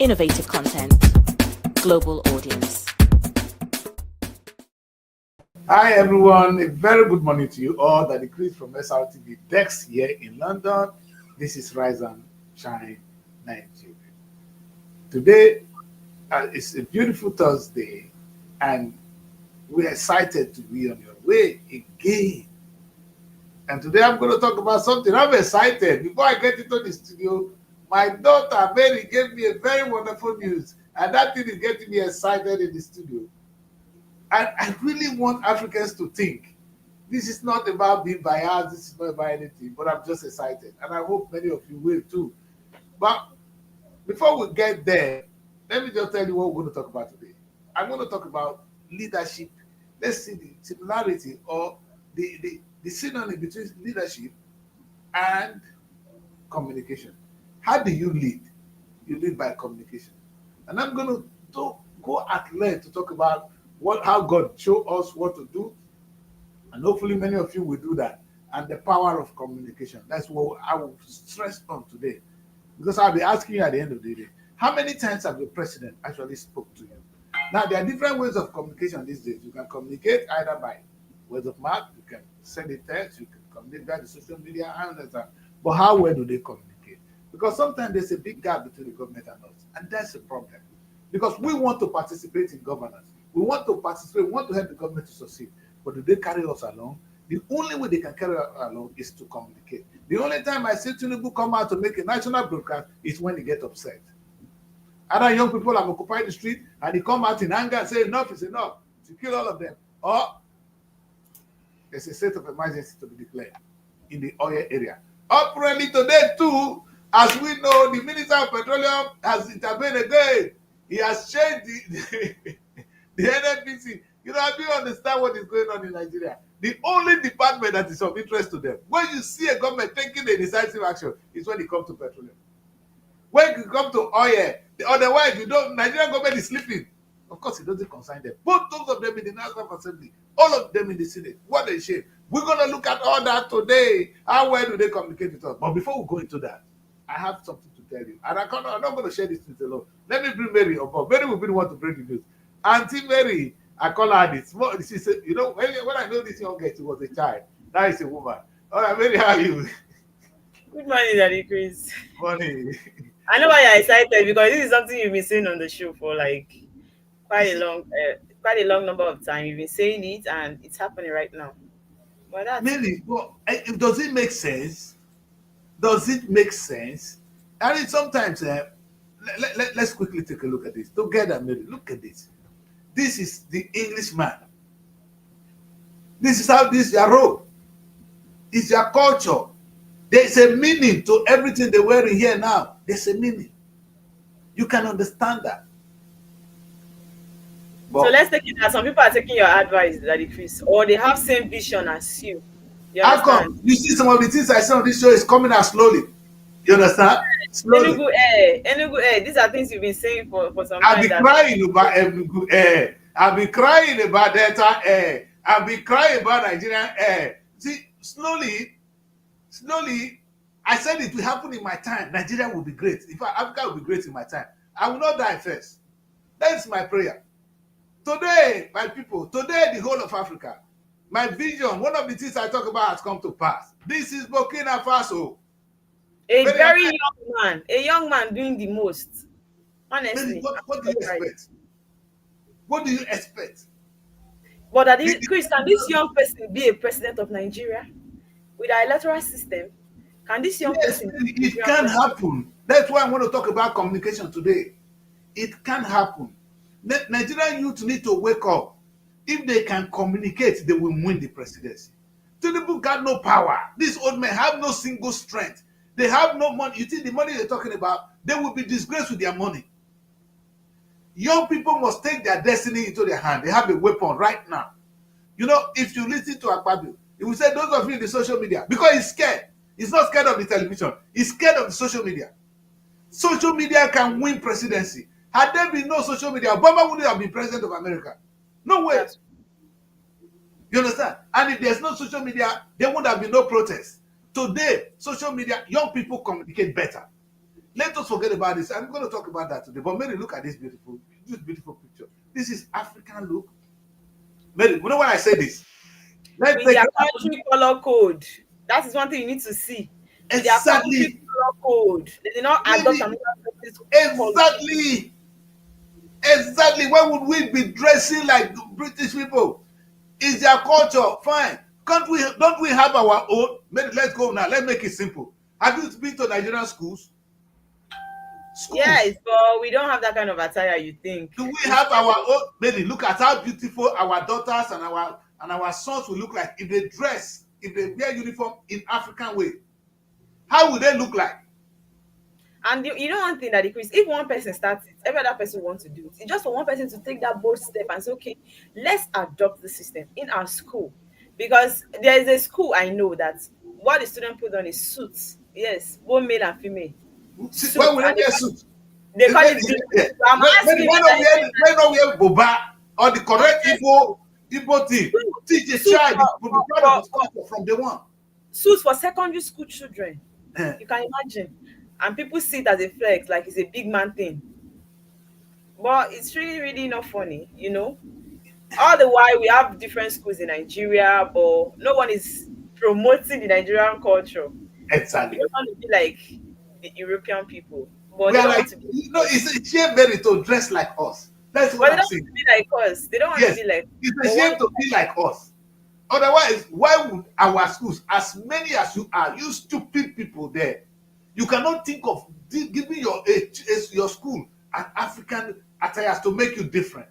innovative content, global audience. Hi everyone, a very good morning to you all. That is from SRTV Dex here in London. This is Rise and Shine Nigeria. Today is a beautiful Thursday and we're excited to be on your way again. And today I'm going to talk about something. I'm excited. Before I get into the studio, my daughter Mary gave me a very wonderful news, and that thing is getting me excited in the studio. And I really want Africans to think this is not about being biased, this is not about anything, but I'm just excited. And I hope many of you will too. But before we get there, let me just tell you what we're going to talk about today. I'm going to talk about leadership. Let's see the similarity or the synonym between leadership and communication. How do you lead? You lead by communication. And I'm going to go at length to talk about how God showed us what to do. And hopefully many of you will do that. And the power of communication. That's what I will stress on today. Because I'll be asking you at the end of the day, how many times have the president actually spoke to you? Now, there are different ways of communication these days. You can communicate either by words of mouth, you can send a text, you can communicate by the social media, I understand. But how well do they communicate? Because sometimes there's a big gap between the government and us. And that's a problem. Because we want to participate in governance. We want to participate, we want to help the government to succeed. But do they carry us along? The only way they can carry us along is to communicate. The only time I see Tinubu come out to make a national broadcast is when they get upset. Other young people have occupied the street and they come out in anger and say enough is enough to kill all of them. Or there's a state of emergency to be declared in the oil area. Apparently today too, as we know, the Minister of Petroleum has intervened again. He has changed the NNPC. You know, I do understand what is going on in Nigeria. The only department that is of interest to them, when you see a government taking a decisive action, is when it comes to petroleum. When it comes to oil, otherwise, Nigerian government is sleeping. Of course, it doesn't concern them. Both those of them in the National Assembly, all of them in the Senate. What a shame. We're going to look at all that today. How well do they communicate with us? But before we go into that, I have something to tell you. And I'm not going to share this with you alone. Let me bring Mary on board. Mary will be the one to bring the news. Auntie Mary, I call her this. She said, you know, when I know this young girl, she was a child. Now it's a woman. All right, Mary, how are you? Good morning, Daddy Chris. Morning. I know why you're excited because this is something you've been saying on the show for like quite a long number of time. You've been saying it, and it's happening right now. But that's Mary, well, does it make sense? Does it make sense? I mean, sometimes, let's quickly take a look at this. Together, Mary, look at this. This is the Englishman. This is how this is your role. It's your culture. There's a meaning to everything they're wearing here now. There's a meaning. You can understand that. so let's take it that some people are taking your advice, Daddy Chris, or they have same vision as you. You How understand? come? You see some of the things I say on this show is coming out slowly. You understand? Slowly. Enugu air. These are things you've been saying for some I've time. been crying about Enugu air. I've been crying about Delta air. I've been crying about Nigerian air. See, slowly, I said it will happen in my time. Nigeria will be great. In fact, Africa will be great in my time. I will not die first. That is my prayer. Today, my people, today the whole of Africa, my vision, one of the things I talk about has come to pass. This is Burkina Faso. A very young man doing the most. Honestly. What do you expect? What do you expect? But Chris, can this young person be a president of Nigeria with our electoral system? Can this young Yes, person? it can happen. That's why I want to talk about communication today. It can happen. Nigerian youth need to wake up. If they can communicate, they will win the presidency. Tinubu got no power. These old men have no single strength. They have no money. You think the money they're talking about, they will be disgraced with their money. Young people must take their destiny into their hand. They have a weapon right now. You know, if you listen to Akpabio, he will say, those of you in the social media, because he's scared. He's not scared of the television. He's scared of the social media. Social media can win presidency. Had there been no social media, Obama wouldn't have been president of America. No way. You understand? And if there's no social media, there would have been no protest. Today, social media, young people communicate better. Let us forget about this. I'm going to talk about that today. But Mary, look at this beautiful picture. This is African look. Mary, you know when I say this? Let's With take their it country color code. That is one thing you need to see. With their country exactly. color code. They did not adopt Mary, another country's color. exactly. Exactly. Why would we be dressing like British people? Is their culture fine? Can't we? Don't we have our own? Maybe let's go now. Let's make it simple. Have you been to Nigerian schools? Yes, Schools. but we don't have that kind of attire, you think. Do we It's have our own? Maybe look at how beautiful our daughters and our sons will look like if they dress, if they wear uniform in African way. How would they look like? and you know one thing that decrease, if one person starts it, every other person wants to do it. It's just for one person to take that bold step and say, okay, let's adopt the system in our school. Because there is a school I know that what the student put on is suits. Yes, both male and female. Why Suits. would And they wear suits? they Is call it, it is business. it, So I'm maybe asking whether it's why not wear boba or the correct Igbo thing? Teach a suits child to be proud of his culture from day one. suits for secondary school children. Eh, You can imagine. And people see it as a flex, like it's a big man thing. But it's really, really not funny, you know. All the while we have different schools in Nigeria, but no one is promoting the Nigerian culture. We exactly. just want to be like the European people, but We they are don't like, want to be. it's a shame very to dress like us. That's But what they I'm don't want saying. to be like us. They don't want to Yes, be like. it's a But shame one, to be like us. Otherwise, why would our schools, as many as you are, you stupid people there, you cannot think of giving your school an African attire to make you different.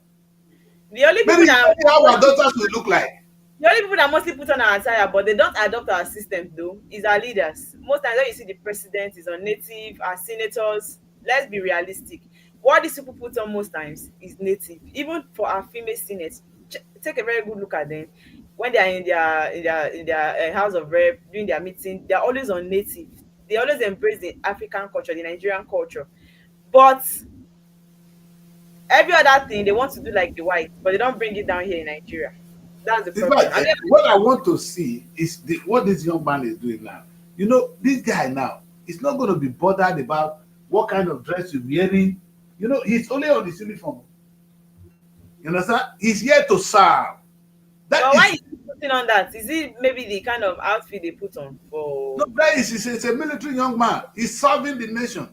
the only Maybe people you that see how our daughters will look like. the only people that mostly put on our attire, but they don't adopt our system though, is our leaders. Most times when you see the president is on native, our senators, let's be realistic. What these people put on most times is native. Even for our female senates, take a very good look at them. When they are in their house of rep doing their meeting, they are always on native. They always embrace the African culture, the Nigerian culture. But every other thing they want to do like the white, but they don't bring it down here in Nigeria. That's the In fact, problem. And what I want to see is what this young man is doing now. You know, this guy now is not going to be bothered about what kind of dress you're wearing. You know, he's only on his uniform. You understand? He's here to serve. That but why is is he putting on that? Is it maybe the kind of outfit they put on no, for? that is it's a military young man. He's serving the nation.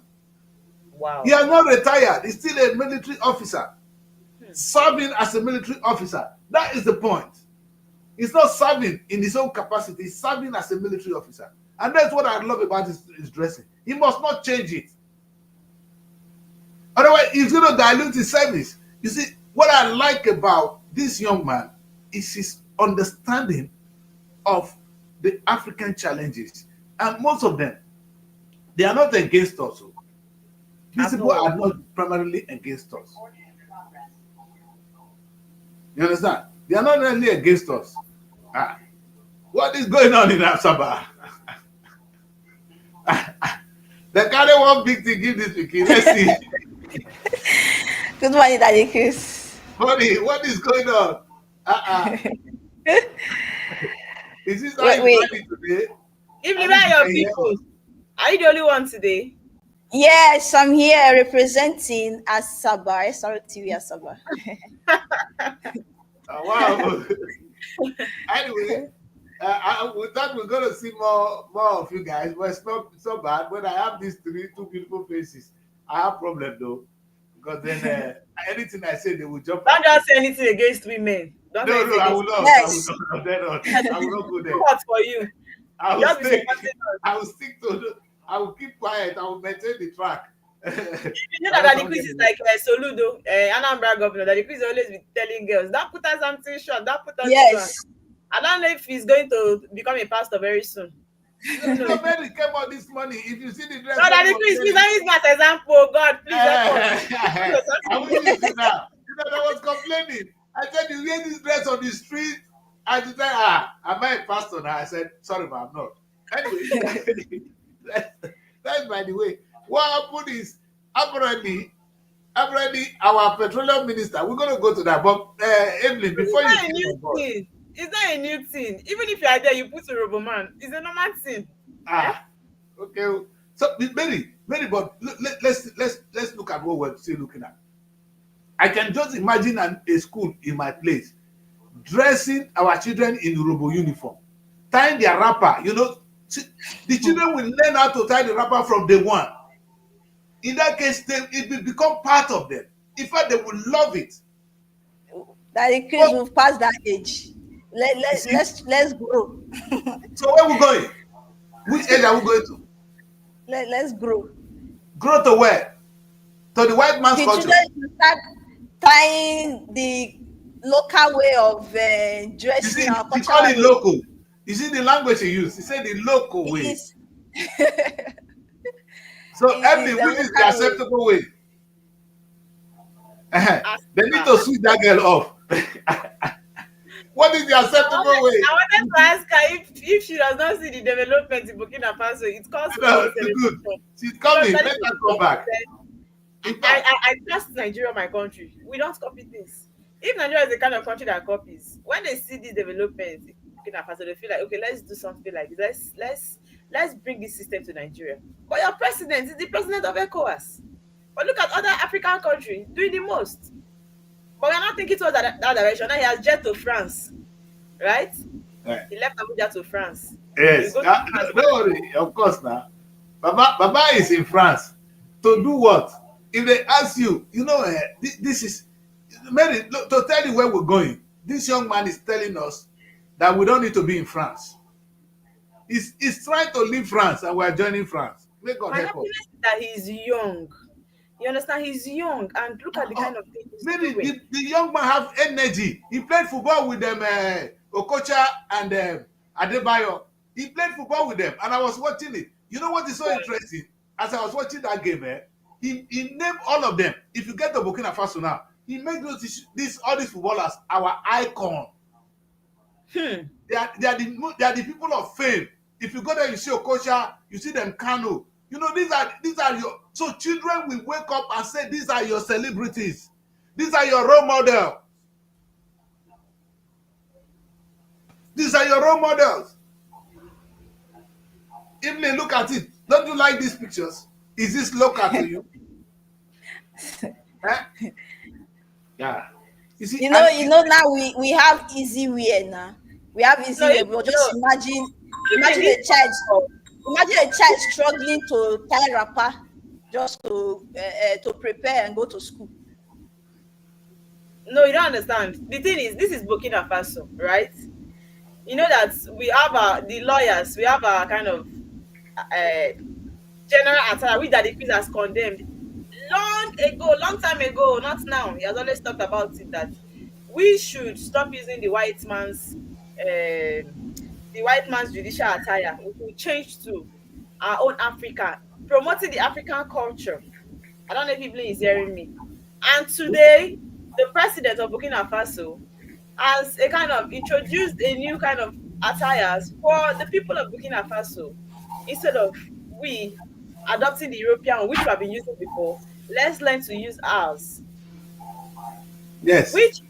He Wow. has not retired. He's still a military officer, Hmm. serving as a military officer. That is the point. He's not serving in his own capacity. He's serving as a military officer. And that's what I love about his dressing. He must not change it. Otherwise, he's going to dilute his service. You see, what I like about this young man is his understanding of the African challenges. And most of them, they are not against us. These At people all. are not primarily against us. You understand? They are not really against us. Ah, what is going on in Asaba? They carry one big thing, give this pikin. Let's see. Good morning, Daddy Chris. Honey, what is going on? Uh-uh. Is this how Wait, you wait. find it today? If At you least are you your can hear people, us. are you the only one today? Yes, I'm here representing Asaba, SRTV Asaba. Wow. Anyway, we thought we're going to see more of you guys, but it's not so bad. When I have these two beautiful faces, I have problem though, because then anything I say, they will jump Don't at me. just say anything against women. Don't say No, anything I will against not. I will Yes. not. I dare not. I will not go too there. hot for you. I will Just be stick. supporting us. I will stick to. I will keep quiet. I will maintain the track. You know I that will Daddy not Chris get is involved. like Soludo, Anambra governor. Daddy Chris always be telling girls, don't put on something short, don't put on this one. Yes. I don't know if he's going to become a pastor very soon. Who You know, knows? Mary came out this morning. If you see the dress, No, Mary Daddy was Chris, please wearing. don't use me as example. God, please help us. I will use it now. You know, I was complaining. I said, you wear this dress on the street. And she said, am I a pastor now? I said, sorry, ma, I'm not. Anyway, that's by the way. What happened is, apparently, our petroleum minister, we're going to go to that. But, Evelyn, It's before you not a came new on board, thing. It's not a new thing. Even if you are there, you put a robo man. It's a normal thing. Eh? ah, okay. So, Mary, Very, but let's look at what we're still looking at. I can just imagine a school in my place dressing our children in Yoruba uniform, tying their wrapper. The children will learn how to tie the wrapper from day one. In that case, it will become part of them. In fact, they will love it. That the kids will pass that age. Let's grow. So where we going? Which age are we going to? Let's grow. Grow to where? To the white man's The culture. children will start tying the local way of You dressing see, our he call cultural it way. local. You see the language he used. He said the local It way. is. So It every is the which is the local way. acceptable way. As They need per. to switch that girl off. What is the acceptable way? I wanted to ask her if she does not see the development in Burkina Faso, it calls for No, a it's good. celebration. She's You know, coming. Shalifu Let her is come back. In I, fact, I trust Nigeria, my country. We don't copy things. If Nigeria is the kind of country that copies, when they see this development in Burkina Faso, they feel like, okay, let's do something like this. Let's bring this system to Nigeria. But your president is the president of ECOWAS. But look at other African countries doing the most. But we're not thinking towards that direction. Now he has jet to France, right? right. He left Abuja to France. Yes. You go to France. Don't worry. Of course now. Baba is in France. To do what? If they ask you, this is Mary, look, to tell you where we're going. This young man is telling us that we don't need to be in France. He's trying to leave France and we're joining France. May God My help us. happiness is that he's young. You understand? He's young, and look at the kind of thing he's Maybe doing. the young man have energy. He played football with them, Okocha and Adebayo. He played football with them, and I was watching it. You know what is so interesting? As I was watching that game, he named all of them. If you get to Burkina Faso now, he made all these footballers our icon. They are the people of fame. If you go there, you see Okocha, you see them Kano. These are your, so children will wake up and say, these are your celebrities. These are your role models. These are your role models. If they look at it, don't you like these pictures? Is this local to you? Yeah. You see, Now we have easy wear now. We have easy wear. But just imagine a child. Imagine a child struggling to tie wrapper just to prepare and go to school. No, you don't understand. The thing is, this is Burkina Faso, right? You know that we have the lawyers, we have a kind of general attire which that the quiz has condemned long time ago, not now. He has always talked about it, that we should stop using the white man's judicial attire. We should change to our own Africa, promoting the African culture. I don't know if Evelyn is hearing me. And today, the president of Burkina Faso has a kind of introduced a new kind of attires for the people of Burkina Faso. Instead of we adopting the European, which we have been using before, let's learn to use ours. Yes. Which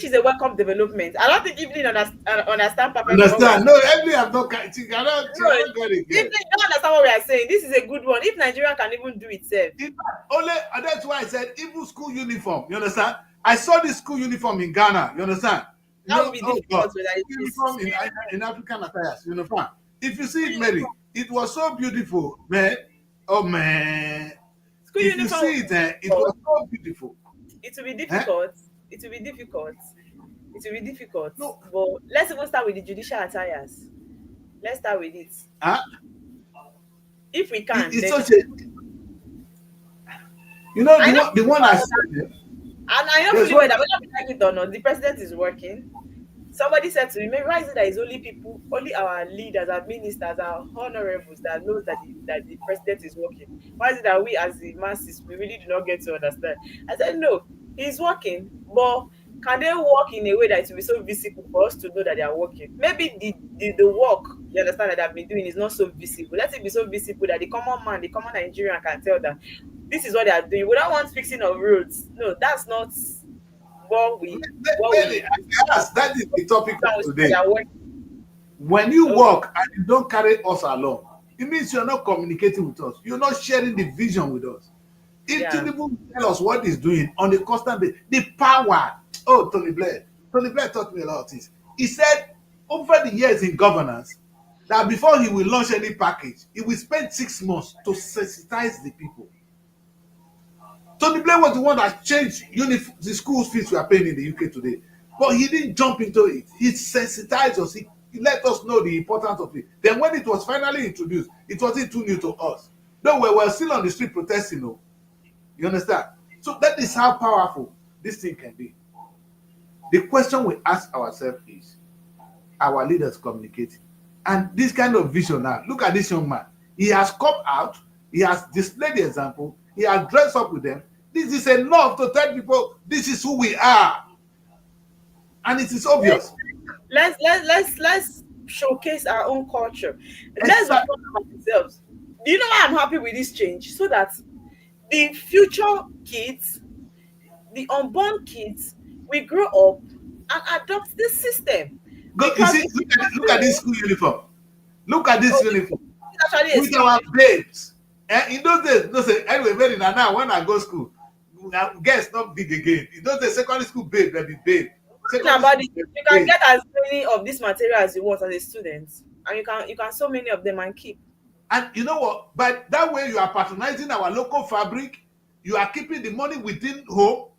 is a welcome development. I don't think Evelyn understand perfectly. Understand? No, Evelyn have not. She cannot get it. Evelyn don't understand what we are saying. This is a good one. If Nigeria can even do itself. Only, and that's why I said even school uniform. You understand? I saw this school uniform in Ghana. You understand? That would be difficult. Uniform in African attires. You understand? If you see it, Mary, it was so beautiful, man. Oh man! School if uniform. You see it, it was so beautiful. It will be difficult. It will be difficult. It will be difficult. No. But let's even start with the judicial attires. Let's start with it. If we can. It's such a. The one I said. And I know fully well that whether we like it or not, the president is working. Somebody said to me, maybe why is it that it's only our leaders, our ministers, our honorables that knows that the president is working? Why is it that we as the masses, we really do not get to understand? I said, no, he's working, but can they work in a way that it will be so visible for us to know that they are working? Maybe the work, you understand, that they've been doing is not so visible. Let it be so visible that the common man, the common Nigerian can tell that this is what they are doing. We don't want fixing of roads. No, that's not what we. That is the topic of today. When you walk and you don't carry us along, it means you're not communicating with us. You're not sharing the vision with us. If Yeah. Tinubu tell us what he's doing on a constant basis, the power. Oh, Tony Blair taught me a lot of things. He said over the years in governance that before he will launch any package, he will spend 6 months to sensitize the people. Tony Blair was the one that changed the school fees we are paying in the UK today. But he didn't jump into it. He sensitized us. He let us know the importance of it. Then when it was finally introduced, it wasn't too new to us. Though we were still on the street protesting. No. You understand? So that is how powerful this thing can be. The question we ask ourselves is, our leaders communicating? And this kind of vision now, look at this young man. He has come out, he has displayed the example, he has dressed up with them. This is enough to tell people this is who we are. And it is obvious. Let's showcase our own culture. Let's not talk about ourselves. Do you know why I'm happy with this change? So that the future kids, the unborn kids, will grow up and adopt this system. You see, look at this school uniform. Look at this uniform. It's actually with our babes. And in those days, no say anyway, very now when I go school, guess not big again. In those days, secondary school babe, they be babe. About it, you can get as many of this material as you want as a student, and you can sew many of them and keep. And you know what? By that way, you are patronizing our local fabric. You are keeping the money within home.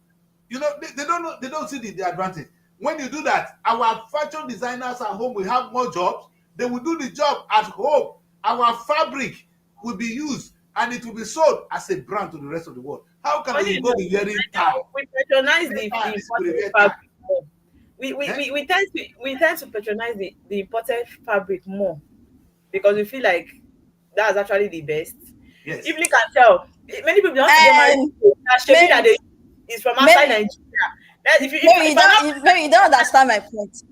You know, they don't know, they don't see the advantage. When you do that, our fashion designers at home will have more jobs. They will do the job at home. Our fabric will be used and it will be sold as a brand to the rest of the world. How can we go be wearing tie? We patronize the imported fabric more. We tend to patronize the imported fabric more because we feel like that's actually the best. Yes. If you can tell, many people don't get married. That is from outside Nigeria. Maybe you don't understand my point.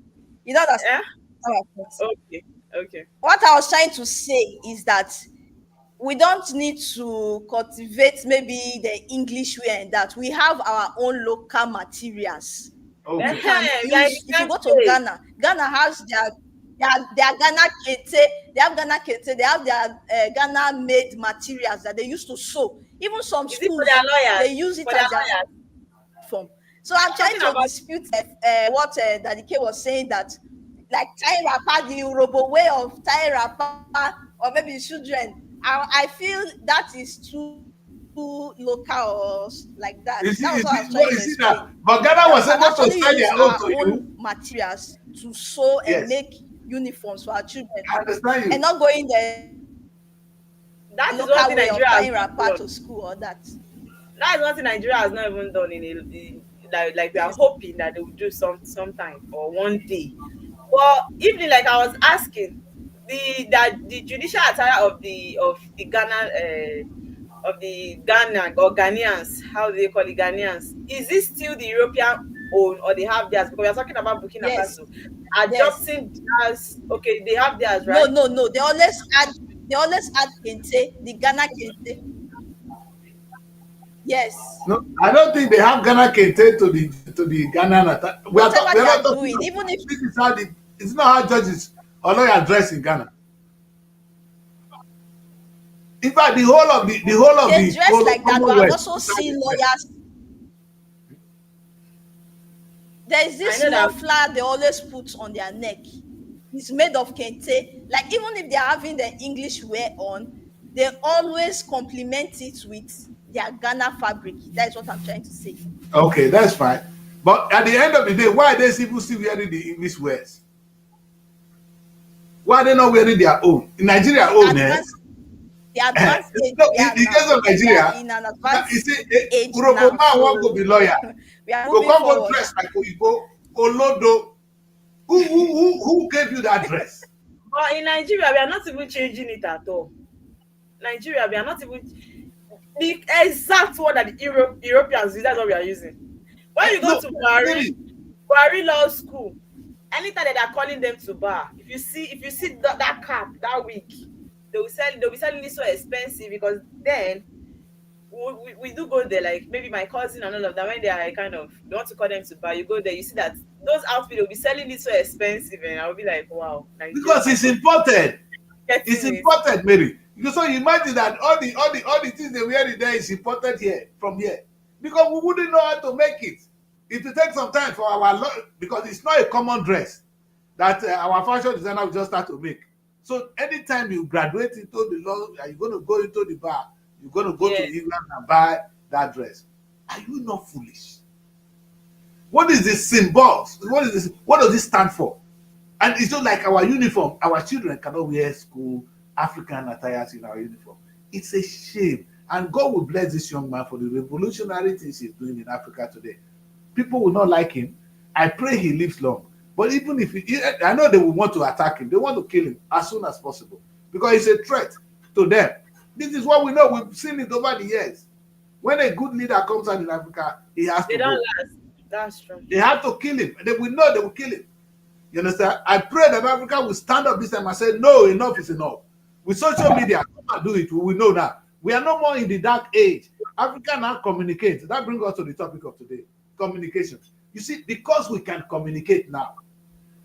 You don't understand my point. Okay. What I was trying to say is that we don't need to cultivate maybe the English way and that. We have our own local materials. Okay. We can use, if you go to Ghana has their Ghana kente, they have Ghana kente, they have their Ghana made materials that they used to sew. Even some schools, they use it as their form. So I'm trying to dispute what Daddy K was saying, that like tie wrapper, the Yoruba way of tie wrapper, or maybe children. I feel that is too local or like that. That's what I was trying to explain. But Ghana was able to sell their own to you. Materials to sew and make uniforms for our children. I understand you. And not going there. That is local what way of Nigeria tying wrapper to school or that. That is what Nigeria has not even done like we are hoping that they will do sometime or one day. Well, even like I was asking, the judicial attire of the Ghana of the Ghana or Ghanaians, how do they call it, Ghanaians? Is this still the European own or they have theirs? Because we are talking about Burkina Faso adopting theirs. Okay, they have theirs, right? No. They always add kente, the Ghana kente. Yes. No, I don't think they have Ghana kente to the Ghana. We are not talking. Even if this is how it's not how judges or lawyers dress in Ghana. In fact, the whole of they the dress like that, but I've also seen lawyers. There's this muffler they always put on their neck. It's made of kente. Like even if they're having the English wear on, they always complement it with their Ghana fabric. That is what I'm trying to say. Okay, that's fine. But at the end of the day, why are they people still wearing the English wears? Why are they not wearing their own? In Nigeria, own, The advanced age. In the case of Nigeria, in an advanced you see, age Uroko man so want to be lawyer. We are Go moving come go forward. dress like Oyibo, Olodo. Who gave you that dress? But in Nigeria, we are not even changing it at all. Nigeria, we are not even the exact word that the Europeans use. That's what we are using. When you go to Buhari Law School, anytime that they are calling them to bar, if you see that cap that week, they'll be selling it so expensive because then we do go there, like maybe my cousin and all of that, when they are kind of, they want to call them to buy, you go there, you see that those outfits, they'll be selling it so expensive, and I'll be like, wow. Because it's imported. It's imported, Mary. So you imagine that all the things they wear there is imported here from here, because we wouldn't know how to make it. It will take some time for our because it's not a common dress that our fashion designer will just start to make. So anytime you graduate into the law, you're going to go into the bar, you're going to go to England and buy that dress. Are you not foolish? What is the symbols? What is this? What does this stand for? And it's not like our uniform. Our children cannot wear school African attires in our uniform. It's a shame. And God will bless this young man for the revolutionary things he's doing in Africa today. People will not like him. I pray he lives long. But even if I know they will want to attack him. They want to kill him as soon as possible because he's a threat to them. This is what we know. We've seen it over the years. When a good leader comes out in Africa, he has to go. Last. That's true. They have to kill him. They will know they will kill him. You understand? I pray that Africa will stand up this time and say, no, enough is enough. With social media, come and do it. We will know that. We are no more in the dark age. Africa now communicates. That brings us to the topic of today, communication. You see, because we can communicate now,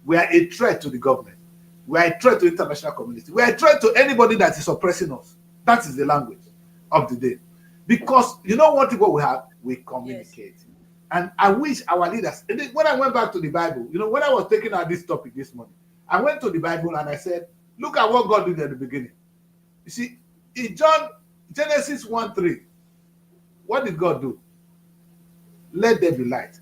we are a threat to the government. We are a threat to the international community. We are a threat to anybody that is oppressing us. That is the language of the day. Because you know what we have? We communicate. Yes. And I wish our leaders, when I went back to the Bible, when I was taking out this topic this morning, I went to the Bible and I said, look at what God did at the beginning. You see, in Genesis 1:3, what did God do? Let there be light.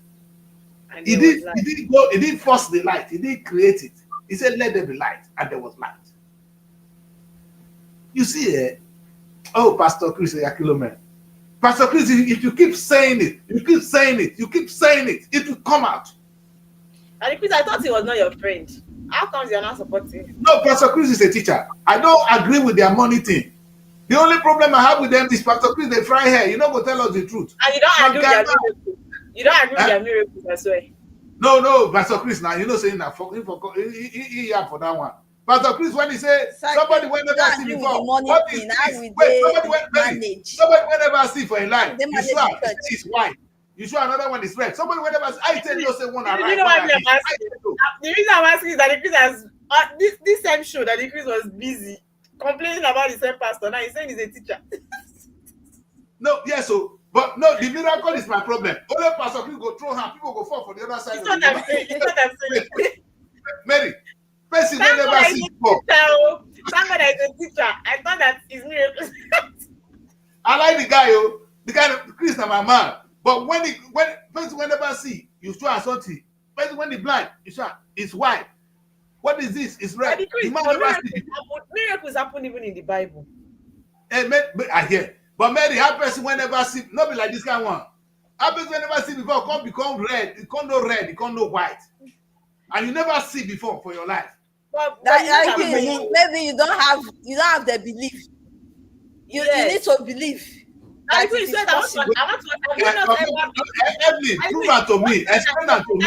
He didn't force the light. He didn't create it. He said, let there be light. And there was light. You see, Pastor Chris Yakilomen. Pastor Chris, if you keep saying it, it will come out. And Chris, I thought he was not your friend. How comes you're not supporting him? No, Pastor Chris is a teacher. I don't agree with their money thing. The only problem I have with them is Pastor Chris, they fry hair. You don't go tell us the truth. And you don't agree with their miracles. You don't agree with their miracles as well. No, Pastor Chris, now saying that he had for that one. Pastor Chris, when he said somebody went never see before, what is this? Wait, somebody went never see for a life. Yeshua is white. Yeshua, another one is red. Somebody went never see. I tell you, say one. You know what I'm asking? The reason I'm asking is that the Chris has this same show that the Chris was busy complaining about the same pastor. Now he's saying he's a teacher. No, yes, but no, the miracle is my problem. Only Pastor Chris go throw her, people go fall for the other side. It's not I'm saying. Mary. Person will never see before. Somebody is a teacher. I thought that is miracles. I like the guy of Chris and my man. But when person will never see, you show us something. Person when he blind, you show it's white. What is this? It's red. Miracles happen even in the Bible. I hear. But Mary, how person will never see, not be like this kind one. How person will never see before, come become red. It can't know red, it can't know white. And you never see before for your life. Maybe you don't have the belief. You need to believe. I want Evelyn, prove that to me. Explain that to me.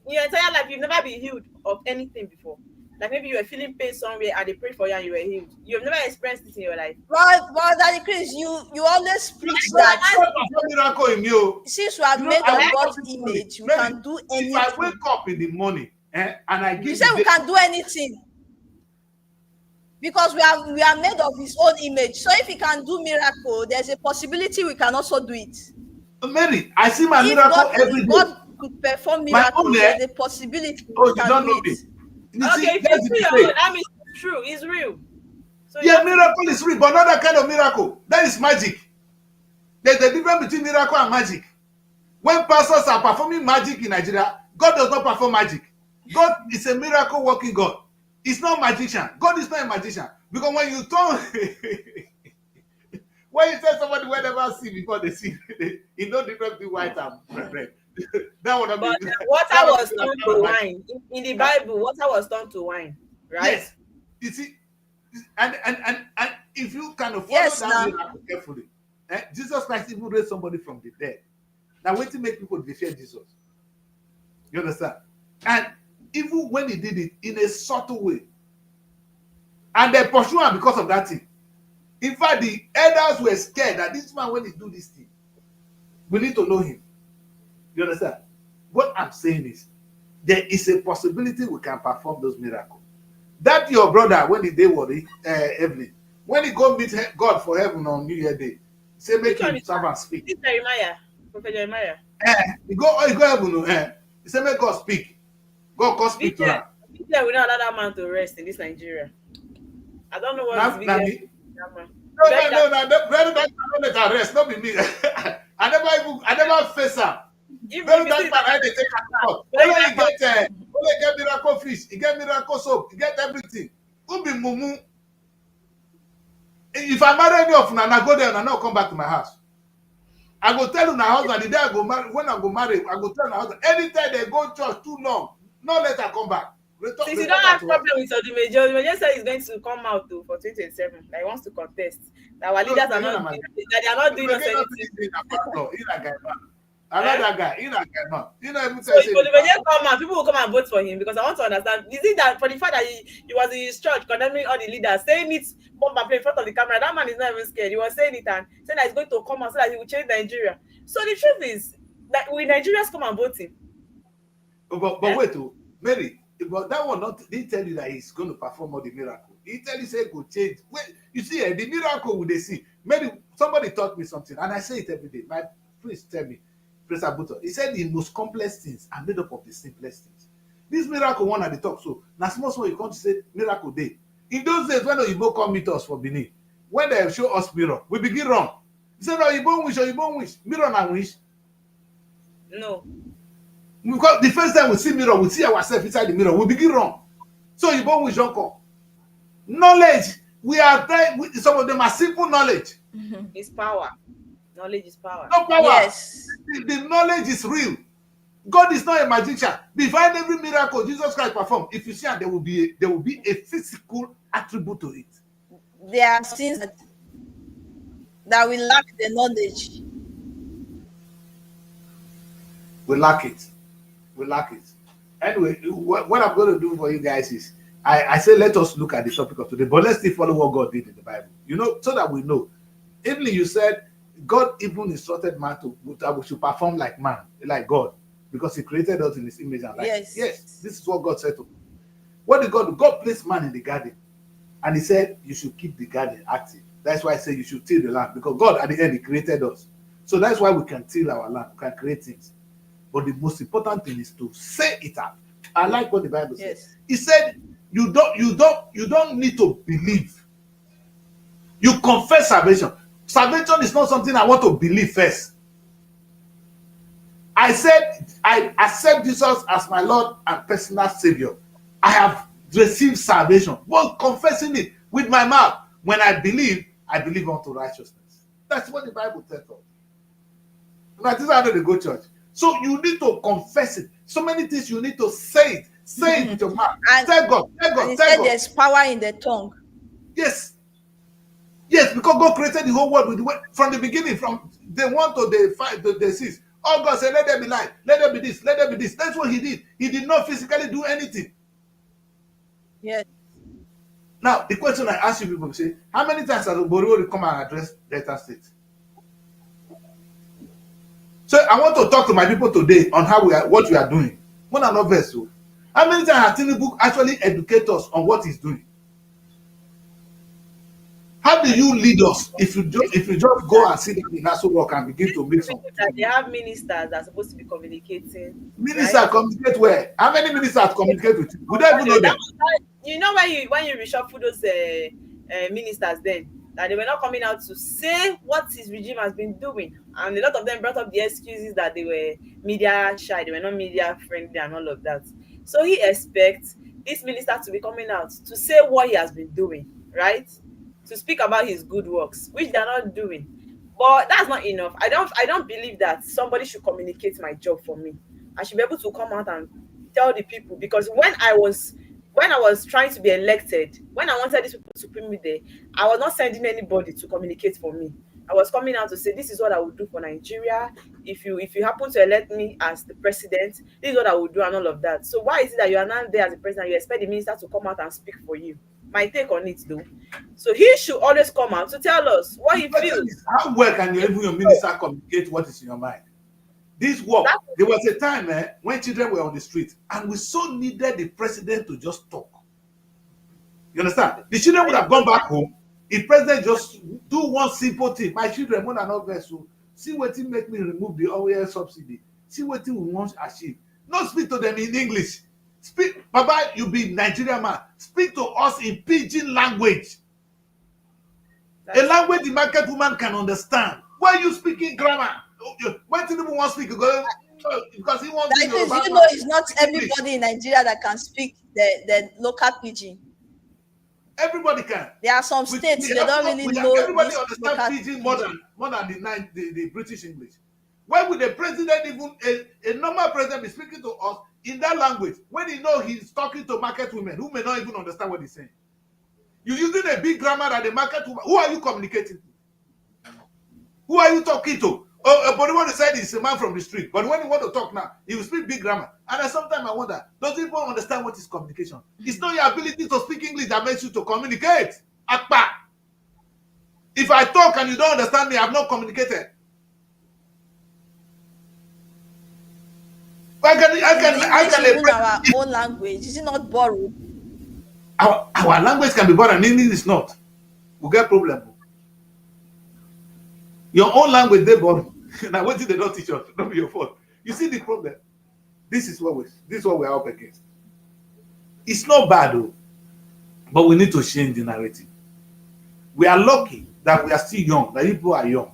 In your entire life, you've never been healed of anything before. Like maybe you were feeling pain somewhere and they prayed for you and you were healed. You've never experienced this in your life. But Daddy Chris, you always preach that miracle in you. Since you are made of God's image, you can do anything. If I wake up in the morning and I give you say we can do anything because we are made of His own image. So if He can do miracle, there's a possibility we can also do it. Mary, I see my miracle every day. God could perform miracles. There's a possibility. You don't know it. Okay, if it's real, that means it's true. It's real. So miracle is real, but not that kind of miracle. That is magic. There's a difference between miracle and magic. When pastors are performing magic in Nigeria, God does not perform magic. God is a miracle working God. He's not a magician. God is not a magician. Because when you turn, when you tell somebody where they never see before they see, it's no different between white and red. That would but water was turned to wine. In the Bible, water was turned to wine, right? Yes. You see, and if you kind of follow that miracle carefully, Jesus Christ even raised somebody from the dead. Now, wait to make people fear Jesus. You understand? And even when he did it in a subtle way, and they pursue him because of that thing. In fact, the elders were scared that this man, when he do this thing, we need to know him. You understand? What I'm saying is, there is a possibility we can perform those miracles. That your brother when the day worry evening, when he go meet God for heaven on New Year Day, say make Which one him is serve that? and speak. This Jeremiah, Prophet Jeremiah. He go heaven. He say make God speak. God can speak to her. VJ will not allow that man to rest in this Nigeria. I don't know what is Now VJ. me. That man. No, Bury that. Very that man let her rest, not be me. I never face her. Very If you see that man, that I dey take her to court. bury that man. Only get miracle fish, he get miracle soap, he get everything. Who be mumu? If I marry any of una, I go there and I not come back to my house. I go tell una husband the day I go marry, when I go marry, I go tell my husband anytime they go church too long, no let her come back. Since you don't have problem with Odumejo said he's going to come out too for 2027. That he wants to contest. That our leaders are not that they are not doing us anything. I like that guy. He's not guy, man. You know, So if Odumejo come out, people will come and vote for him because I want to understand. Is it that for the fact that he was in his church condemning all the leaders, saying it bomb and play in front of the camera, that man is not even scared. He was saying it and saying that he's going to come out so that he will change Nigeria. So the truth is that will Nigerians come and vote him? But wait, Mary. But that one not didn't tell you that he's going to perform all the miracle. He tell you say it will change. Wait, you see, the miracle will they see. Maybe somebody taught me something, and I say it every day. My priest tell me, Priest Abuto, he said the most complex things are made up of the simplest things. This miracle one at the top, so now small you can't say miracle day. In those days when Oyibo come meet us for Benin, when they show us mirror, we begin run. He said, Oyibo wish, mirror and wish. No. Because the first time we see mirror, we see ourselves inside the mirror, we begin wrong. So you born with Jonko. Knowledge, we are trying, some of them are simple knowledge. It's power. Knowledge is power. No power. Yes. The knowledge is real. God is not a magician. Behind every miracle Jesus Christ performed, if you see it, there will be a physical attribute to it. There are things that we lack the knowledge. We lack it. Anyway, what I'm going to do for you guys is I say let us look at the topic of today, but let's still follow what God did in the Bible. You know, so that we know. Even you said God even instructed man to perform like man, like God, because he created us in his image and likeness. Yes, this is what God said to him. What did God do? God placed man in the garden, and he said you should keep the garden active. That's why I say you should till the land, because God at the end he created us. So that's why we can till our land, we can create things. But the most important thing is to say it out. I like what the Bible says. Yes. He said, you don't need to believe. You confess salvation. Salvation is not something I want to believe first. I said, I accept Jesus as my Lord and personal Savior. I have received salvation. But confessing it with my mouth, when I believe unto righteousness. That's what the Bible tells us. That is how they go to church. So you need to confess it. So many things you need to say it. Say it with your mouth. Tell God. And he said there's power in the tongue. Yes. Yes, because God created the whole world with the word from the beginning, from the 1 to the 5 to the 6. All God said, let there be light, let there be this, let there be this. That's what he did. He did not physically do anything. Yes. Now, the question I ask you people say, how many times has Oborori come and address Delta State? So I want to talk to my people today on what we are doing. One another vessel. How many times has Tinubu actually educate us on what he's doing? How do you lead us if you just go and sit down in Nassau Rock and begin to make some? They have ministers that are supposed to be communicating. Ministers right? Communicate where? How many ministers communicate with you? We don't even know them. You know when you reshuffle those ministers then, that they were not coming out to say what his regime has been doing, and a lot of them brought up the excuses that they were media shy, they were not media friendly and all of that. So he expects this minister to be coming out to say what he has been doing, right? To speak about his good works, which they're not doing. But that's not enough. I don't believe that somebody should communicate my job for me. I should be able to come out and tell the people, because when I was trying to be elected, when I wanted these people to put me there, I was not sending anybody to communicate for me. I was coming out to say, this is what I would do for Nigeria. If you happen to elect me as the president, this is what I would do and all of that. So why is it that you are not there as the president, you expect the minister to come out and speak for you? My take on it though. So he should always come out to tell us what he feels. How well can you even your minister communicate what is in your mind? This work, there was a time when children were on the street and we so needed the president to just talk. You understand? The children would have gone back home if president just do one simple thing. My children, more than not vessel. See what it make me remove the oil subsidy. See what we want to achieve. Not speak to them in English. Speak, Baba, you be Nigerian man. Speak to us in pidgin language. A language the market woman can understand. Why are you speaking grammar? When people want to speak, because he wants to. It's not everybody in Nigeria that can speak the local pidgin. Everybody can. There are some states they don't really know. Everybody understands pidgin more than the British English. Why would the president, even a normal president, be speaking to us in that language when he know he's talking to market women who may not even understand what he's saying? You're using a big grammar at the market woman. Who are you communicating to? Who are you talking to? Oh, but the one who said he's a man from the street. But when you want to talk now, he will speak big grammar. And sometimes I wonder, does people understand what is communication? It's not your ability to speak English that makes you to communicate. Akpa. If I talk and you don't understand me, I've not communicated. I can our own language. Is it not borrowed? Our language can be borrowed and English is not. We get problem. Your own language they borrow. Now what did they not teach us? Don't be your fault. You see the problem. This is what we're up against. It's not bad though, but we need to change the narrative. We are lucky that we are still young, that people are young.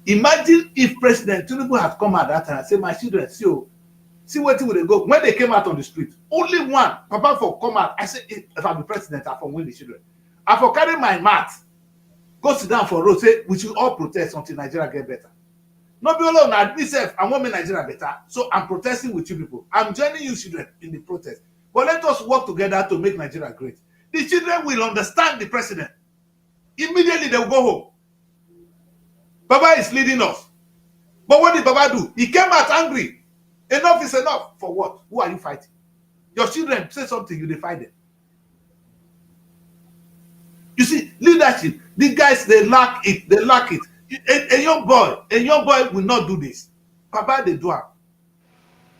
Imagine if President Tinubu had come at that time and said, my children, see where they go. When they came out on the street, only one, Papa for come out. I said, if I'm the president, I for win the children. I for carry my mat, go sit down for road, say, we should all protest until Nigeria get better. Not be alone, I myself, I want me Nigeria better. So I'm protesting with you people. I'm joining you children in the protest. But let us work together to make Nigeria great. The children will understand the president. Immediately they will go home. Baba is leading us. But what did Baba do? He came out angry. Enough is enough. For what? Who are you fighting? Your children say something, you fight them. You see, leadership, these guys, they lack it. They lack it. A young boy will not do this. Baba, they do it.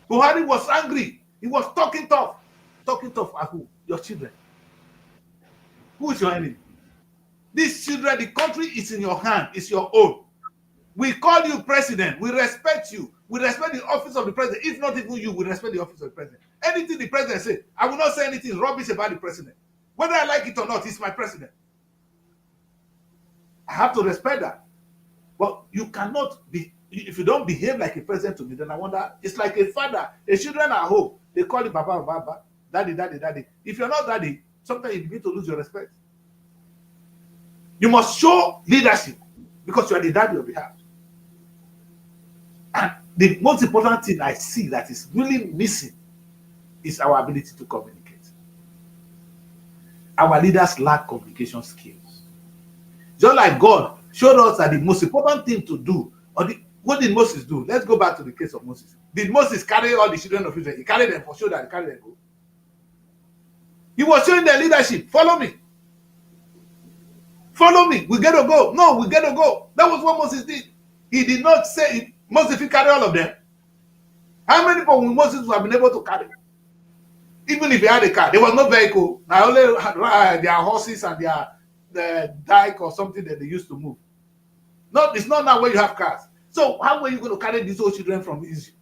Buhari was angry. He was talking tough. Talking tough at who? Your children. Who is your enemy? These children, the country is in your hand. It's your own. We call you president. We respect you. We respect the office of the president. If not even you, we respect the office of the president. Anything the president says, I will not say anything rubbish about the president. Whether I like it or not, he's my president. I have to respect that. But you cannot be, if you don't behave like a president to me, then I wonder, it's like a father, a children at home, they call you Baba, Baba, Daddy, Daddy, Daddy. If you're not Daddy, sometimes you begin to lose your respect. You must show leadership because you are the daddy of the house. And the most important thing I see that is really missing is our ability to communicate. Our leaders lack communication skills. Just like God showed us that the most important thing to do, what did Moses do? Let's go back to the case of Moses. Did Moses carry all the children of Israel? He carried them for sure that he carried them go. He was showing their leadership. Follow me. Follow me. We gotta go. No, we gotta go. That was what Moses did. He did not say, Moses, if he carry all of them. How many people will Moses have been able to carry? Even if he had a car, there was no vehicle. I only had their horses and their dike or something that they used to move. It's not now where you have cars. So how were you going to carry these old children from Egypt?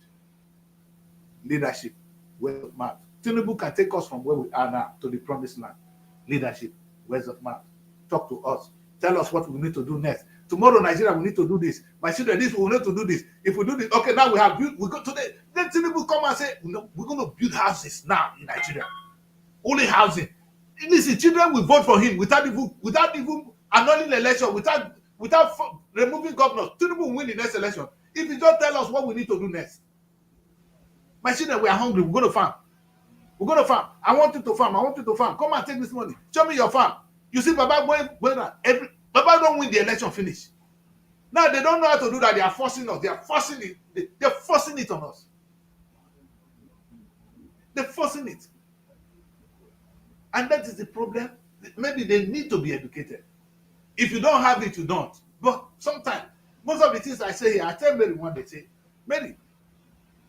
Leadership. Words of mouth. Tinubu can take us from where we are now to the promised land. Leadership. Words of mouth. Talk to us. Tell us what we need to do next. Tomorrow, Nigeria, we need to do this. My children, we need to do this. If we do this, okay, now we have built, we go today. Then Tinubu come and say, no, we're going to build houses now in Nigeria. Only housing. Listen, children will vote for him without even annulling the election, without removing governors. Tinubu will win the next election. If he just tell us what we need to do next. My children, we are hungry. We're going to farm. We're going to farm. I want you to farm. I want you to farm. Come and take this money. Show me your farm. You see, Baba going Baba don't win the election finish. Now they don't know how to do that. They are forcing us. They are forcing it. They're forcing it on us. They're forcing it. And that is the problem. Maybe they need to be educated. If you don't have it, you don't. But sometimes, most of the things I say here, I tell Mary one day, say, Mary,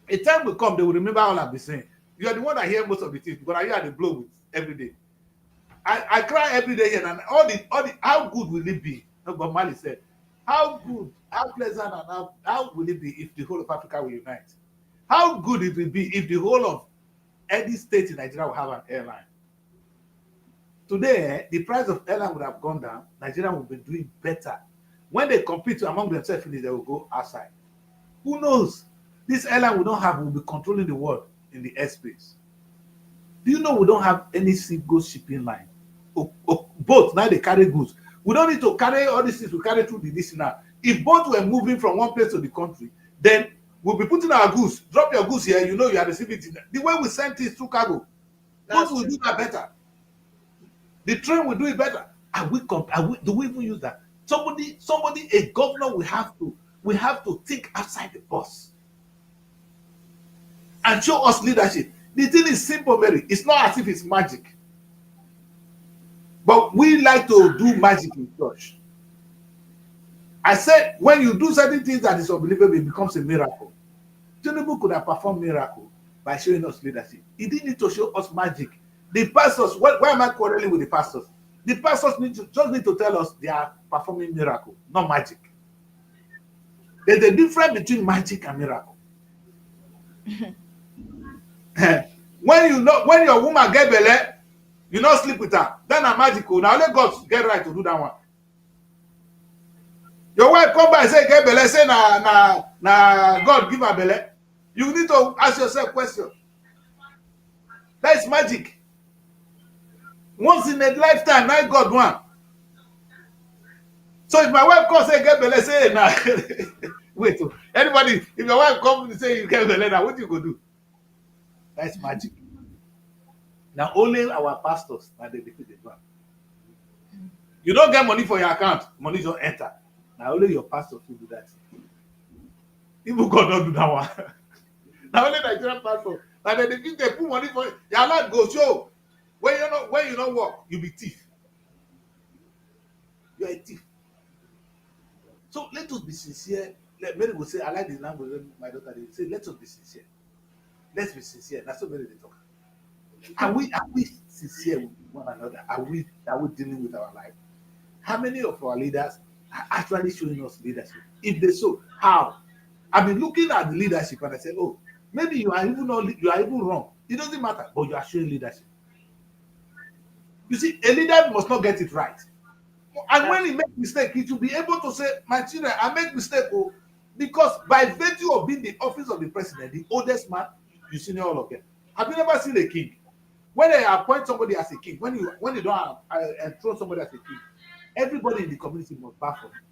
a time will come, they will remember all I've been saying. You are the one that hear most of the things, but I hear the blow with every day. I cry every day here, and all the how good will it be? No, but Mali said, how good, how pleasant, and how will it be if the whole of Africa will unite? How good it will be if the whole of any state in Nigeria will have an airline. Today, the price of airline would have gone down. Nigeria will be doing better. When they compete among themselves, they will go outside. Who knows? This airline we don't have will be controlling the world in the airspace. Do you know we don't have any single shipping line? Both now they carry goods. We don't need to carry all these things we carry through this now. If both were moving from one place to the country, then we'll be putting our goods. Drop your goods here, you know you are receiving it. The way we send things through cargo, both will do that better. The train will do it better. Do we even use that? Somebody, a governor will have to think outside the box and show us leadership. The thing is simple, Mary. It's not as if it's magic. But we like to do magic in church. I said, when you do certain things that is unbelievable, it becomes a miracle. Tinubu could have performed miracle by showing us leadership. He didn't need to show us magic. The pastors, why am I quarreling with the pastors? The pastors just need to tell us they are performing miracle, not magic. There's a difference between magic and miracle. When your woman get belle, you not sleep with her, then a magical. Now let God get right to do that one. Your wife come by and say get belle, say na God give her belle. You need to ask yourself question. That is magic. Once in a lifetime, now God one. So if my wife comes say get belle, say nah. Wait, anybody, if your wife comes and say you get belle, now what you go do? That's magic. Now only our pastors are they defeat the plan. You don't get money for your account, money don't enter. Now only your pastors will do that. Even God don't do that one. Now only Nigerian pastors. Now they defeat, they put money for you. Your life goes show. When you don't work, you be thief. You are a thief. So let us be sincere. Many will say, I like the language my daughter they say, let us be sincere. Let's be sincere. That's so many they talk. Are we sincere with one another? Are we dealing with our life? How many of our leaders are actually showing us leadership? If they so, how? I've been looking at the leadership and I said, oh, maybe you are even wrong. It doesn't matter, but you are showing leadership. You see, a leader must not get it right. And when he makes mistake, he should be able to say, my children, I make mistake, oh, because by virtue of being the office of the president, the oldest man, you see all of them. Have you never seen a king? When they appoint somebody as a king, when you don't enthrone somebody as a king, everybody in the community must bow for him.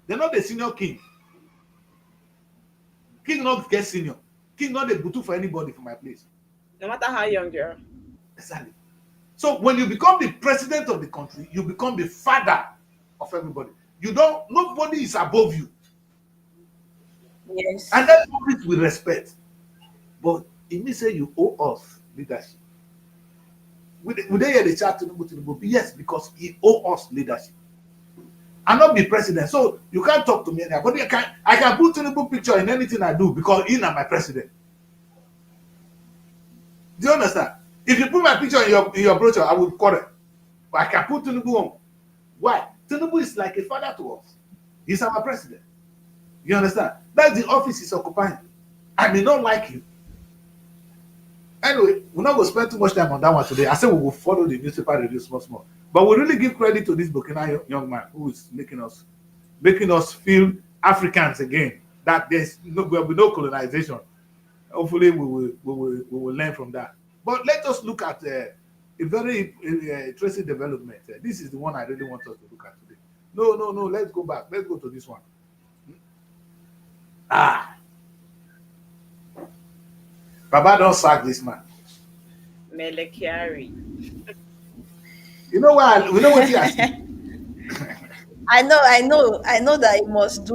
They're not the senior king. King not get senior. King not a butu for anybody for my place. No matter how young you are. Exactly. So when you become the president of the country, you become the father of everybody. Nobody is above you. Yes. And that's it with respect. But it means say you owe us leadership. Would they hear the chat to the yes, because he owe us leadership. And not be president. So you can't talk to me anyhow. But I can put Tinubu picture in anything I do because he's not my president. Do you understand? If you put my picture in your brochure, I will quarrel. But I can put Tinubu on. Why? Tinubu is like a father to us. He's our president. You understand? That's the office he's occupying. I may not like him. Anyway, we're not going to spend too much time on that one today. I said we will follow the newspaper review small. But we really give credit to this Burkina young man who is making us feel Africans again. That there will be no colonization. Hopefully, we will learn from that. But let us look at a very interesting development. This is the one I really want us to look at today. No. Let's go back. Let's go to this one. Baba don't sack this man. Melekiari. You know why? We know what he has. I know that he must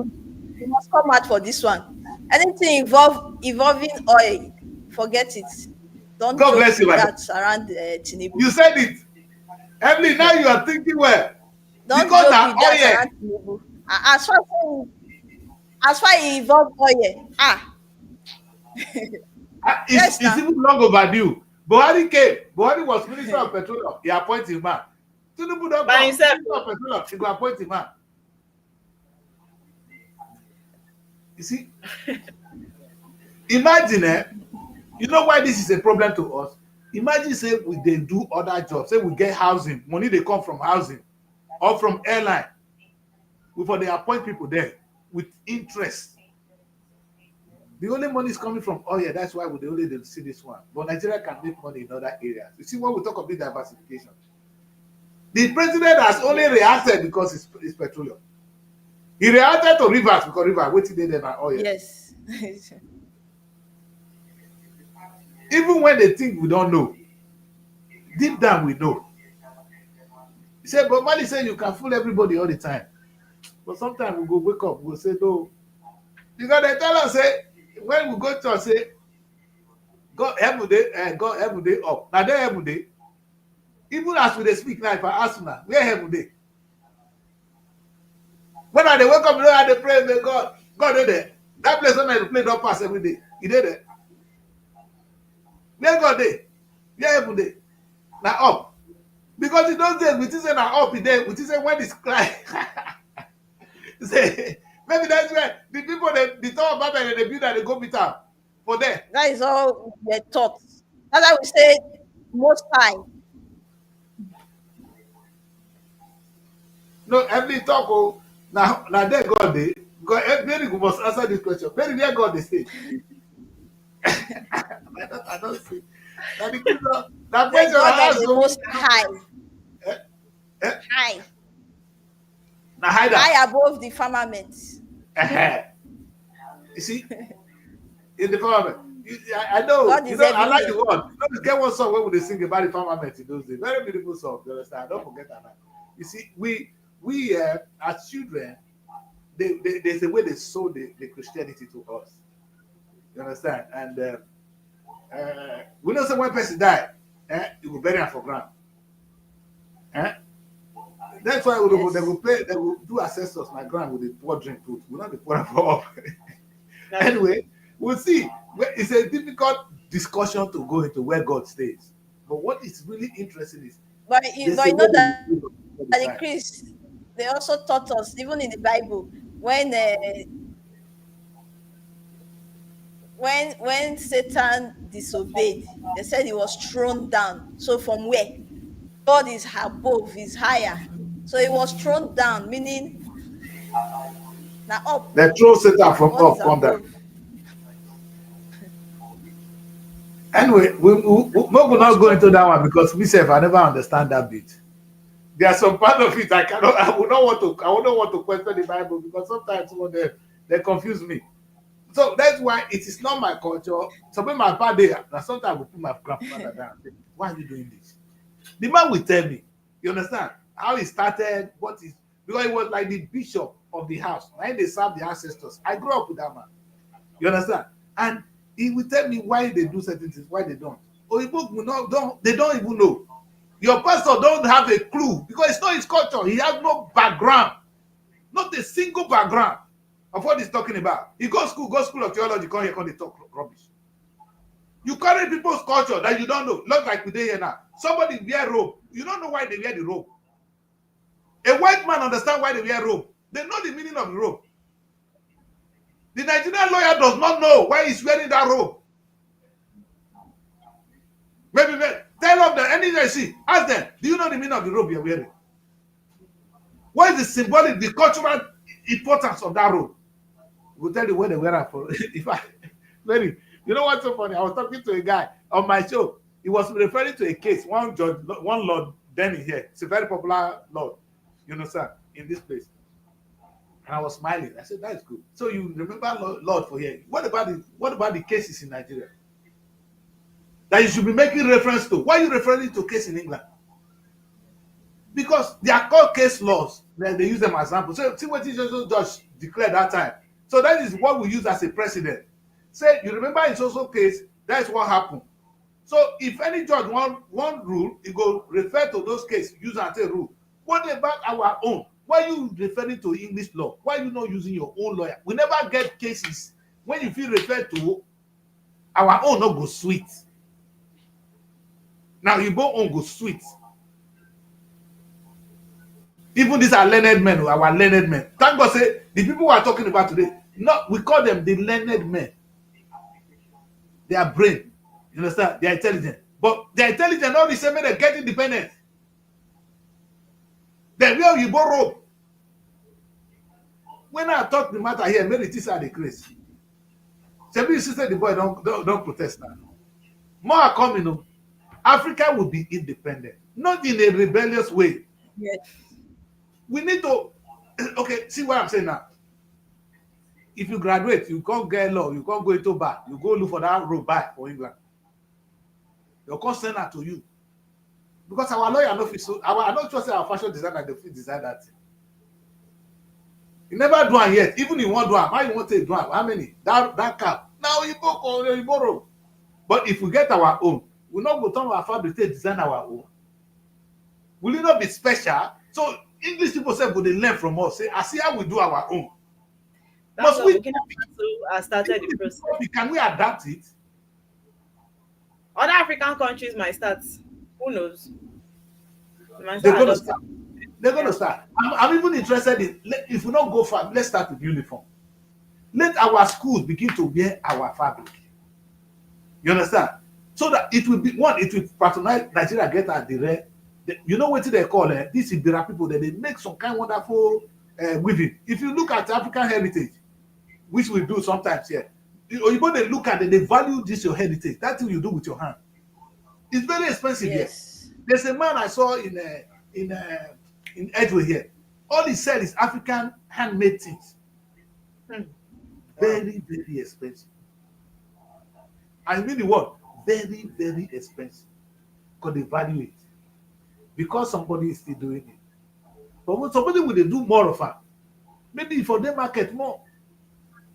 come out for this one. Anything involving oil, forget it. Don't God joke bless you, with my that around Tinubu. You said it. Emily, now you are thinking well. Don't because joke now with that around Tinubu. As far as he involved oil, it's even long overdue. Buhari came. Buhari was Minister of Petroleum. He appointed him man. Tinubu don't By go. himself. Minister of Petroleum. He go appoint him man. You see? Imagine, you know why this is a problem to us? Imagine say they do other jobs. Say we get housing. Money they come from housing or from airline. Before they appoint people there with interest. The only money is coming from oil. That's why they only see this one. But Nigeria can make money in other areas. You see, when we talk about diversification, the president has only reacted because it's petroleum. He reacted to rivers because rivers waiting there by oil. Yes. Even when they think we don't know, deep down we know. He said, but Mali said you can fool everybody all the time. But sometimes we go wake up, we'll say no. Because they tell us, say, when we go to church, say, God every day up. Now they every day. Even as we speak now, if I ask now, where every day? When they wake up, you know how they pray, may God is there. That place when they play don't pass every day. He did it. Where God there? Where every day? Now up. Because in those days, we just say now up in there, we just say when it's crying. Say, maybe that's where the people that the top of Babel they build that they go meet up for there. That is all we're taught. That's why we say most time. No, every talk now there God they because everybody must answer this question. Very there God they say. I don't see. Now the question that question God I is ask the most high. High. now hide High above the firmament. You see, in the firmament. I know, God you is know, I like the everywhere. word. You know, get one song where they sing about the firmament in those days. Very beautiful song. You understand? Don't forget that. You see, we as children, there's a way they sold the Christianity to us. You understand? And we know say when person die, you will bury him for ground. That's why Yes. they will do ancestors my ground with the poor drink put. We not the poor for up. Anyway, we'll see. It's a difficult discussion to go into where God stays. But what is really interesting is But you know that the Christ, they also taught us, even in the Bible, when Satan disobeyed, they said he was thrown down. So from where? God is above, is higher. So he was thrown down, meaning now up. they throw Satan from God up, is come down. above. Anyway, we will not go into that one because myself, I never understand that bit. There are some part of it I would not want to question the Bible because sometimes they confuse me. So that's why it is not my culture. So when my father there, now sometimes I will put my grandfather down and say, why are you doing this? The man will tell me, you understand, how he started, what is, because he was like the bishop of the house. When they serve the ancestors, I grew up with that man. You understand? And he will tell me why they do certain things, why they don't. Or they don't even know. Your pastor don't have a clue because it's not his culture. He has no background, not a single background of what he's talking about. He go school of theology, come here, they talk rubbish. You carry people's culture that you don't know. Look like we did here now. Somebody wear robe. You don't know why they wear the robe. A white man understand why they wear robe. They know the meaning of the robe. The Nigerian lawyer does not know why he's wearing that robe. Maybe tell them anything they see. Ask them, do you know the meaning of the robe you're wearing? What is the symbolic, the cultural importance of that robe? We'll tell you where they wear it for. You know what's so funny? I was talking to a guy on my show. He was referring to a case, one Lord Denny here. It's a very popular Lord, you know, sir, in this place. And I was smiling. I said, that's good. So you remember Lord for here. What about the cases in Nigeria? That you should be making reference to. Why are you referring to case in England? Because they are called case laws. They use them as examples. So see what Jesus Judge declared that time. So that is what we use as a precedent. Say, you remember in social case, that is what happened. So if any judge want one rule, he go refer to those cases, use as a rule. What about our own? Why are you referring to English law? Why are you not using your own lawyer? We never get cases when you feel referred to our own not go sweet. Now you go on go sweet. Even these are learned men, our learned men. Thank God say the people we are talking about today, no, we call them the learned men. They are brain. You understand? They are intelligent. But they are intelligent not the same way they get independent. Then where you borrow. When I talk the matter here, maybe it is at the craze. Sebi, you say the boy don't protest now. More are coming. No. Africa will be independent, not in a rebellious way. Yes. We need to, okay, see what I'm saying now. If you graduate, you can't get law, you can't go into bar, you go look for that road back for England. They'll come send that to you. Because our lawyer no fit so I don't trust our fashion designer, they fit design that thing. You never do it yet. Even you want to do it, how you want to do it? How many? That cap. Now you borrow. But if we get our own, we'll not go turn our fabric to design our own. Will it not be special? So English people say, "But they learn from us." Say, "I see how we do our own." That's Must why we? Burkina Faso started the process. Can we adapt it? Other African countries might start. Who knows? They might They're start going to adopting. start. They're going to start. I'm even interested in, if we don't go far, let's start with uniform. Let our schools begin to wear our fabric. You understand? So that it will be, one, it will patronize Nigeria, get at the rare. You know what they call it? These Ibira people, that they make some kind of wonderful weaving. If you look at African heritage, which we do sometimes here, you they look at it, they value this your heritage. That's what you do with your hand. It's very expensive Yes. here. There's a man I saw in Edgeway here. All he said is African handmade things. Very, very expensive. I mean the word, very, very expensive. Because they value it. Because somebody is still doing it. But when somebody will they do more of it, maybe for them market more.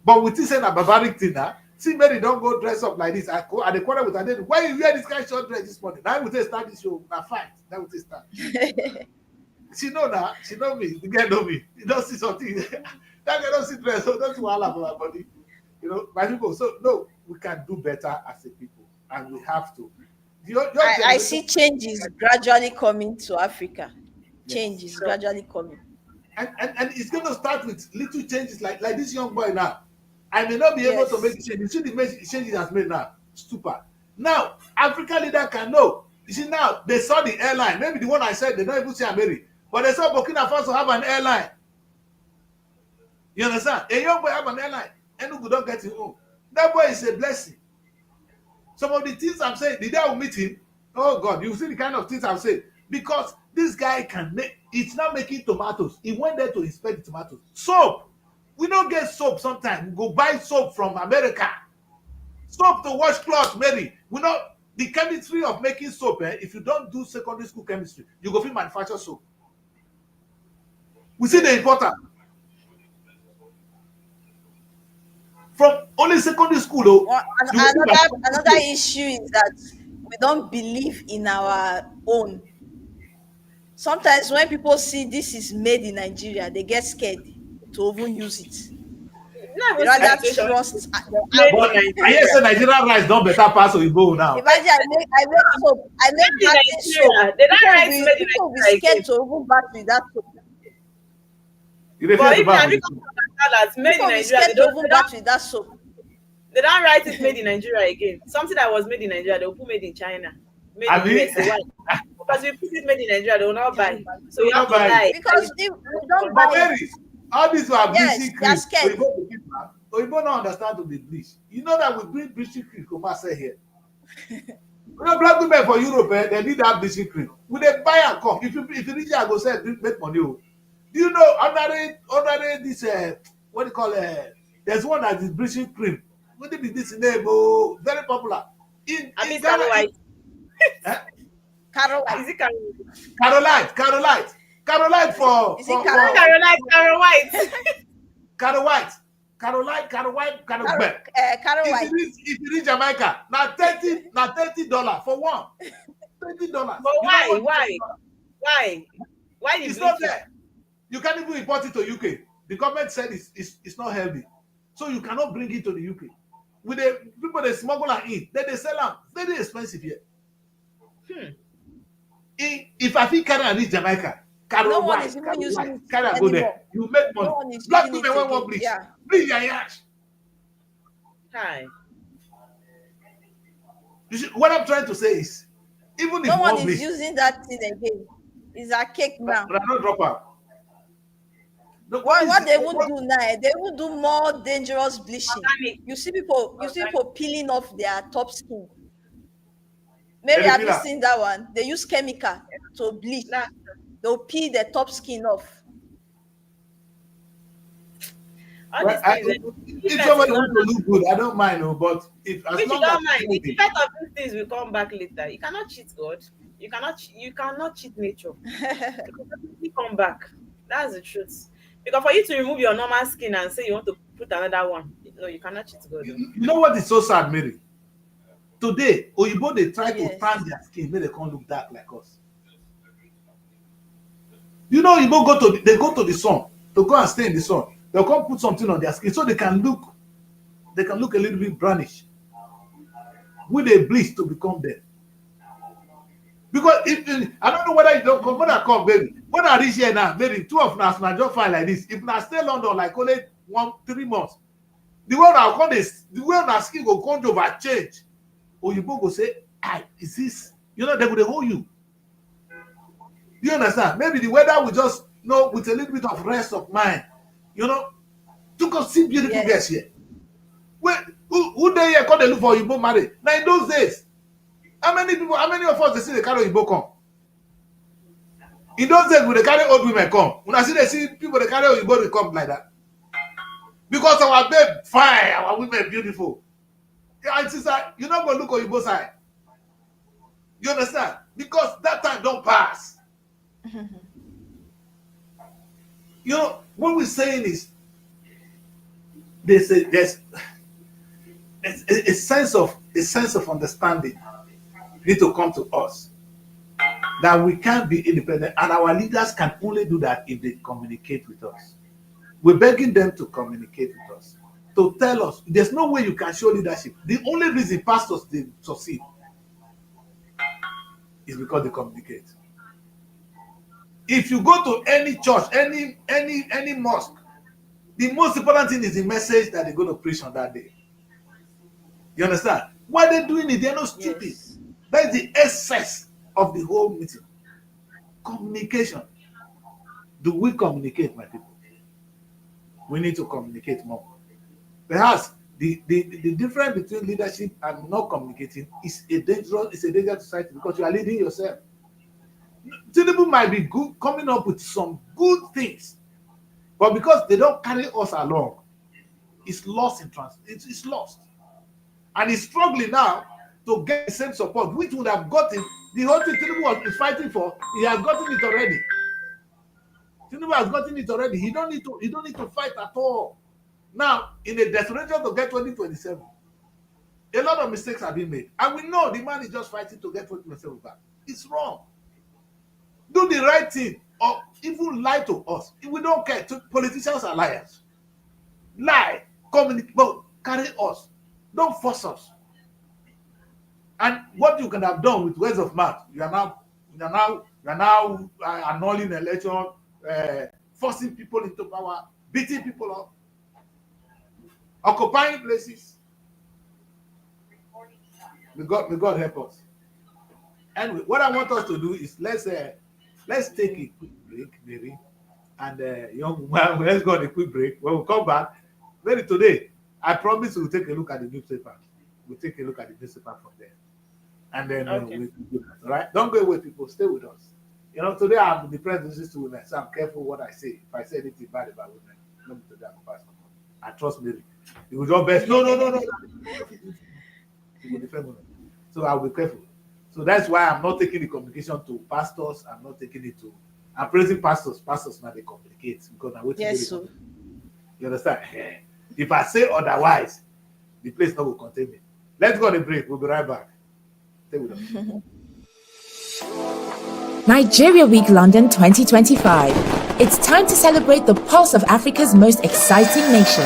But with this saying a barbaric thing now, see Mary don't go dress up like this. I the corner with her. Why you wear this kind of short dress this morning? Now we say start this show. Now fight. Now we say start. She know now. She know me. The girl know me. You don't see something. That girl don't see dress. So don't see wahala for my body. You know, my people. So no, we can do better as a people, and we have to. I see changes gradually coming to Africa. Change is gradually coming. And it's going to start with little changes like this young boy now. I may not be able to make the change. You see the change he has made now. Stupid. Now, African leader can know. You see now, they saw the airline. Maybe the one I said, they don't even say America. But they saw Burkina Faso have an airline. You understand? A young boy have an airline. Enugu don't get his own. That boy is a blessing. Some of the things I'm saying, the day I will meet him, oh God, you see the kind of things I'm saying. Because this guy can make, it's not making tomatoes. He went there to inspect the tomatoes. Soap. We don't get soap sometimes. We go buy soap from America. Soap to wash clothes, Mary. We know the chemistry of making soap, if you don't do secondary school chemistry, you go fit manufacture soap. We see the importance. From only secondary school, though. Another issue is that we don't believe in our own. Sometimes when people see this is made in Nigeria, they get scared to even use it. No, They rather trust. I hear say Nigerian rice don't better pass Oyibo now. Imagine I make soap. I make bathing soap. They don't write made in People will be Nigeria scared again. to even bath with that soap. You dey But fear to even buy African that's made in People will be Nigeria, scared to even bath with that soap. they don't write it made in Nigeria again. Something that was made in Nigeria, they will put made in China. Made in USA. Why? Because we put it made in Nigeria, they will not buy. So you have to buy. Because we don't But buy it. all these were Yes, bleaching they are cream. scared. Oyibo don't understand to be bleached. You know that we bring bleaching cream come out here. You know, black women for Europe, they need that bleaching cream. Will they buy and come? If you reach here, I go say make money. Do you know under this what do you call there's one that is bleaching cream. What be this name? Oh, very popular. In Ghana, White. Carol White. Is it Caroline for Is it Carol White? Carol White. Carol White. If you reach Jamaica, now $30 for one. $30. But why? Why It's not there. You can't even import it to UK. The government said it's not healthy. So you cannot bring it to the UK. With the people they smuggle and eat, then they sell them very expensive here. If I think Canada reach Jamaica, No Carol one is White, even Carol using White, it Canada go there. anymore. You make No money. one is Black using women it want again. bleach. Yeah. Bleach your yash. Hi. You see, what I'm trying to say is, even if No one one is bleach, using that thing again. It's a cake now. but I don't drop out. No, What they won't do now, they will do more dangerous bleaching. Organic. You see people Organic. peeling off their top skin. Mary, Let have me you laugh. seen that one? They use chemical to bleach. That, They'll peel the top skin off. all Well, these things, if effect is somebody not wants to natural. look good, I don't mind, no, but if as Which you long as don't mind. it's The healthy, effect of these things will come back later. You cannot cheat God. You cannot cheat nature. It will definitely come back. That's the truth. Because for you to remove your normal skin and say you want to put another one, no, you cannot cheat God. Though. you know what is so sad, Mary? Today, Oyibo they try to Yes. tan their skin, make they can't look dark like us. You know, Oyibo they go to the sun to go and stay in the sun. They'll come put something on their skin so they can look a little bit brownish. With a bleach to become them. Because I don't know whether you don't come, when I come, baby. When I reach here now, maybe two of us now just fine like this. If I stay London like only 3 months, the way I come the way our skin go come over change. Oyibo go say, is this? You know, they will hold you. You understand? Maybe the weather will just, with a little bit of rest of mind, to go see beautiful girls here. Wait, who they here call they look for Oyibo married? Now in those days, how many of us they see they carry Oyibo come? In those days, when they carry old women come, when I see people they carry Oyibo they come like that. Because our babe fine, our women beautiful. And sister, you're not gonna look Oyibo side. You understand? Because that time don't pass. What we're saying is there's a sense of understanding need to come to us that we can't be independent, and our leaders can only do that if they communicate with us. We're begging them to communicate with us, to tell us there's no way you can show leadership. The only reason pastors they succeed is because they communicate. If you go to any church, any mosque, the most important thing is the message that they're going to preach on that day. You understand? Why they're doing it, they're not stupid. Yes. That's the essence of the whole meeting. Communication. Do we communicate, my people? We need to communicate more. Perhaps the difference between leadership and not communicating is a dangerous society because you are leading yourself. Tinubu might be good, coming up with some good things, but because they don't carry us along, it's lost in it's lost. And he's struggling now to get the same support, which would have gotten the whole thing Tinubu is fighting for. He has gotten it already. Tinubu has gotten it already. He don't need to fight at all. Now, in a desperation to get 2027, a lot of mistakes have been made. And we know the man is just fighting to get 2027 back. It's wrong. Do the right thing or even lie to us. We don't care. Politicians are liars. Lie. Communicate. But carry us. Don't force us. And what you can have done with words of mouth, you are now annulling election, forcing people into power, beating people up, occupying places. May God help us. Anyway, what I want us to do is let's take a quick break, Mary, and young man. Let's go on a quick break. When we come back, Mary, today I promise we'll take a look at the newspaper. We'll take a look at the newspaper from there, and then Okay. we'll do that. All right? Don't go away, people. Stay with us. Today I'm the president to women, so I'm careful what I say. If I say anything bad about women, let me tell you, I'm I trust Mary. You will just best. No. You will defend women. So I'll be careful. So that's why I'm not taking the communication to pastors. I'm not taking it to. I'm praising pastors. Pastors now they communicate because I'm waiting. Yes, so. You understand? If I say otherwise, the place not will contain me. Let's go on a break. We'll be right back. Stay with us. Nigeria Week London 2025. It's time to celebrate the pulse of Africa's most exciting nation.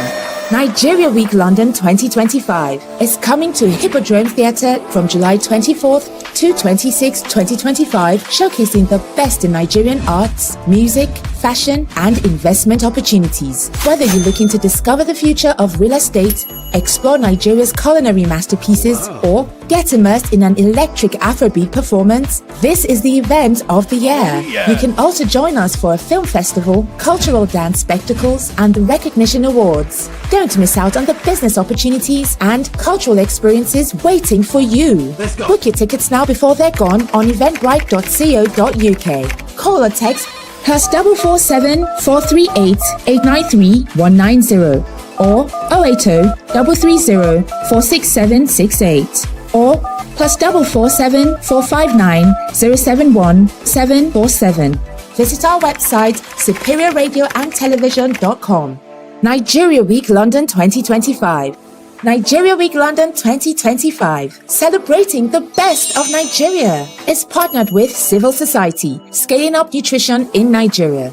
Nigeria Week London 2025 is coming to Hippodrome Theatre from July 24th to 26th, 2025, showcasing the best in Nigerian arts, music, fashion, and investment opportunities. Whether you're looking to discover the future of real estate, explore Nigeria's culinary masterpieces, or get immersed in an electric Afrobeat performance, this is the event of the year. You can also join us for a film festival, cultural dance spectacles, and the recognition awards. Don't miss out on the business opportunities and cultural experiences waiting for you. Book your tickets now before they're gone on eventbrite.co.uk. Call or text +447 438 893 190 or 080 330 46768 or +447 459 071 747. Visit our website superiorradioandtelevision.com. Nigeria Week London 2025. Nigeria Week London 2025, celebrating the best of Nigeria, is partnered with Civil Society, scaling up nutrition in Nigeria.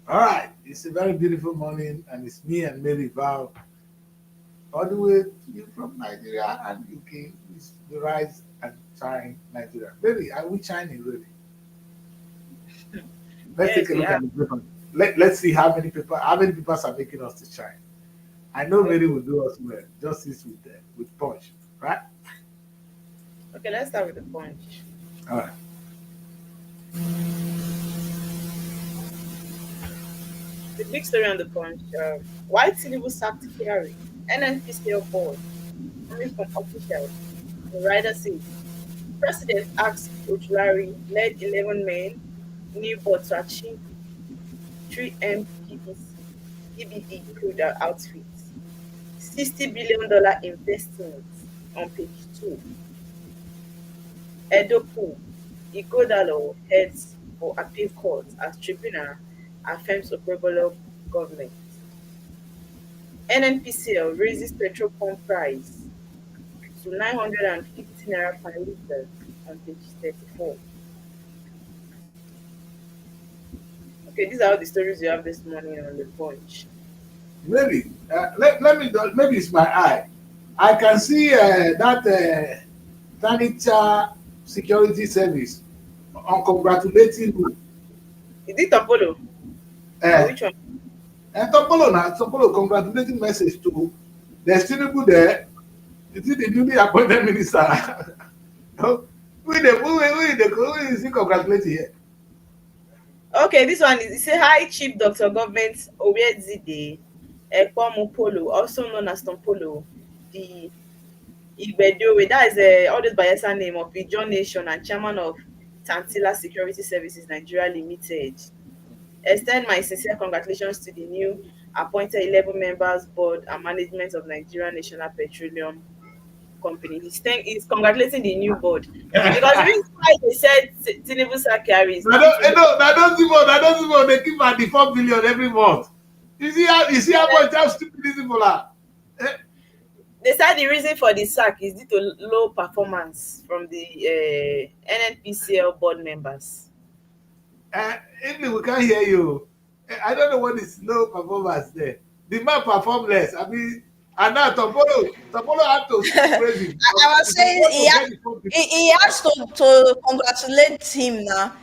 All right, it's a very beautiful morning, and it's me and Mary Val, all the way to you from Nigeria and UK. It's the Rise and Shine Nigeria. Mary, are we shining really? Let's take a look at the paper. Let's see how many people are making us to shine. I know Mary will do us well. Justice with punch, right? Okay, let's start with the punch. All right. The big story on the punch: why Tinubu sacked Kyari, NNPCL board, coming from officials. The writer says, President asked Ojulari led 11 men new board to achieve 3M PBB crude outfits, $60 billion investment on page 2. Edoku Igodalo heads for appeal court as tribunal affirms Okrobolo government. NNPCL raises petrol pump price to 950 naira per litre on page 34. Okay, these are all the stories you have this morning on the punch. Maybe maybe it's my eye. I can see that Tanicha Security Service on congratulating you. Is it Apollo? Which one? Topolo congratulating message to the Tinubu there. Is it the newly appointed minister? Who is he congratulating here? Okay, this one is, it say, Hi Chief Dr. Government Obiezide Ekpomupolo, also known as Tompolo, the Igbedowe, that is all this Bayelsa name of Ijon Nation and chairman of Tantila Security Services Nigeria Limited. Extend my sincere congratulations to the new appointed 11 members board and management of Nigerian National Petroleum Company. He's congratulating the new board because the reason why they said Tinubu Kyari is I don't see they keep at the 4 billion every month. You see how stupid these people are. They said the reason for the sack is due to low performance from the NNPCL board members. Even we can't hear you. I don't know what is low performance there. The man performed less. I mean, and now Topolo had to praise him. I was saying he has to congratulate him now.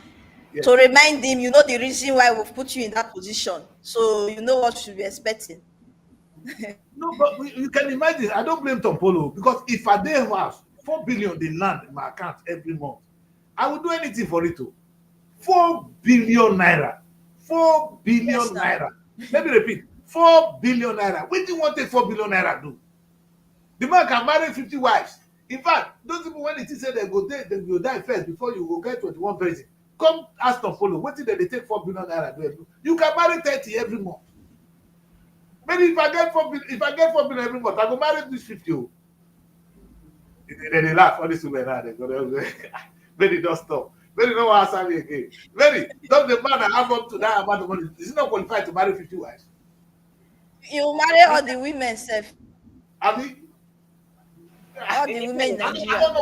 Yes. To remind him, you know the reason why we've put you in that position. So you know what you should be expecting. No, but you can imagine, I don't blame Topolo because if I dare have 4 billion they land in my account every month, I would do anything for it too. 4 billion naira. 4 billion naira. Let me repeat. 4 billion naira. What do you want to take 4 billion naira do? The man can marry 50 wives. In fact, those people when it is said they go die first before you go get 21 person. Come ask them follow. What did they take 4 billion naira do? You can marry 30 every month. Maybe if I get 4 billion every month, I go marry this 50. Then they laugh. All these women now they go. Maybe don't stop. Maybe no one answer me again. Maybe don't the man that have up to that amount of money is he not qualified to marry 50 wives? You marry all the women, Seth. I mean, all the women in Nigeria. I don't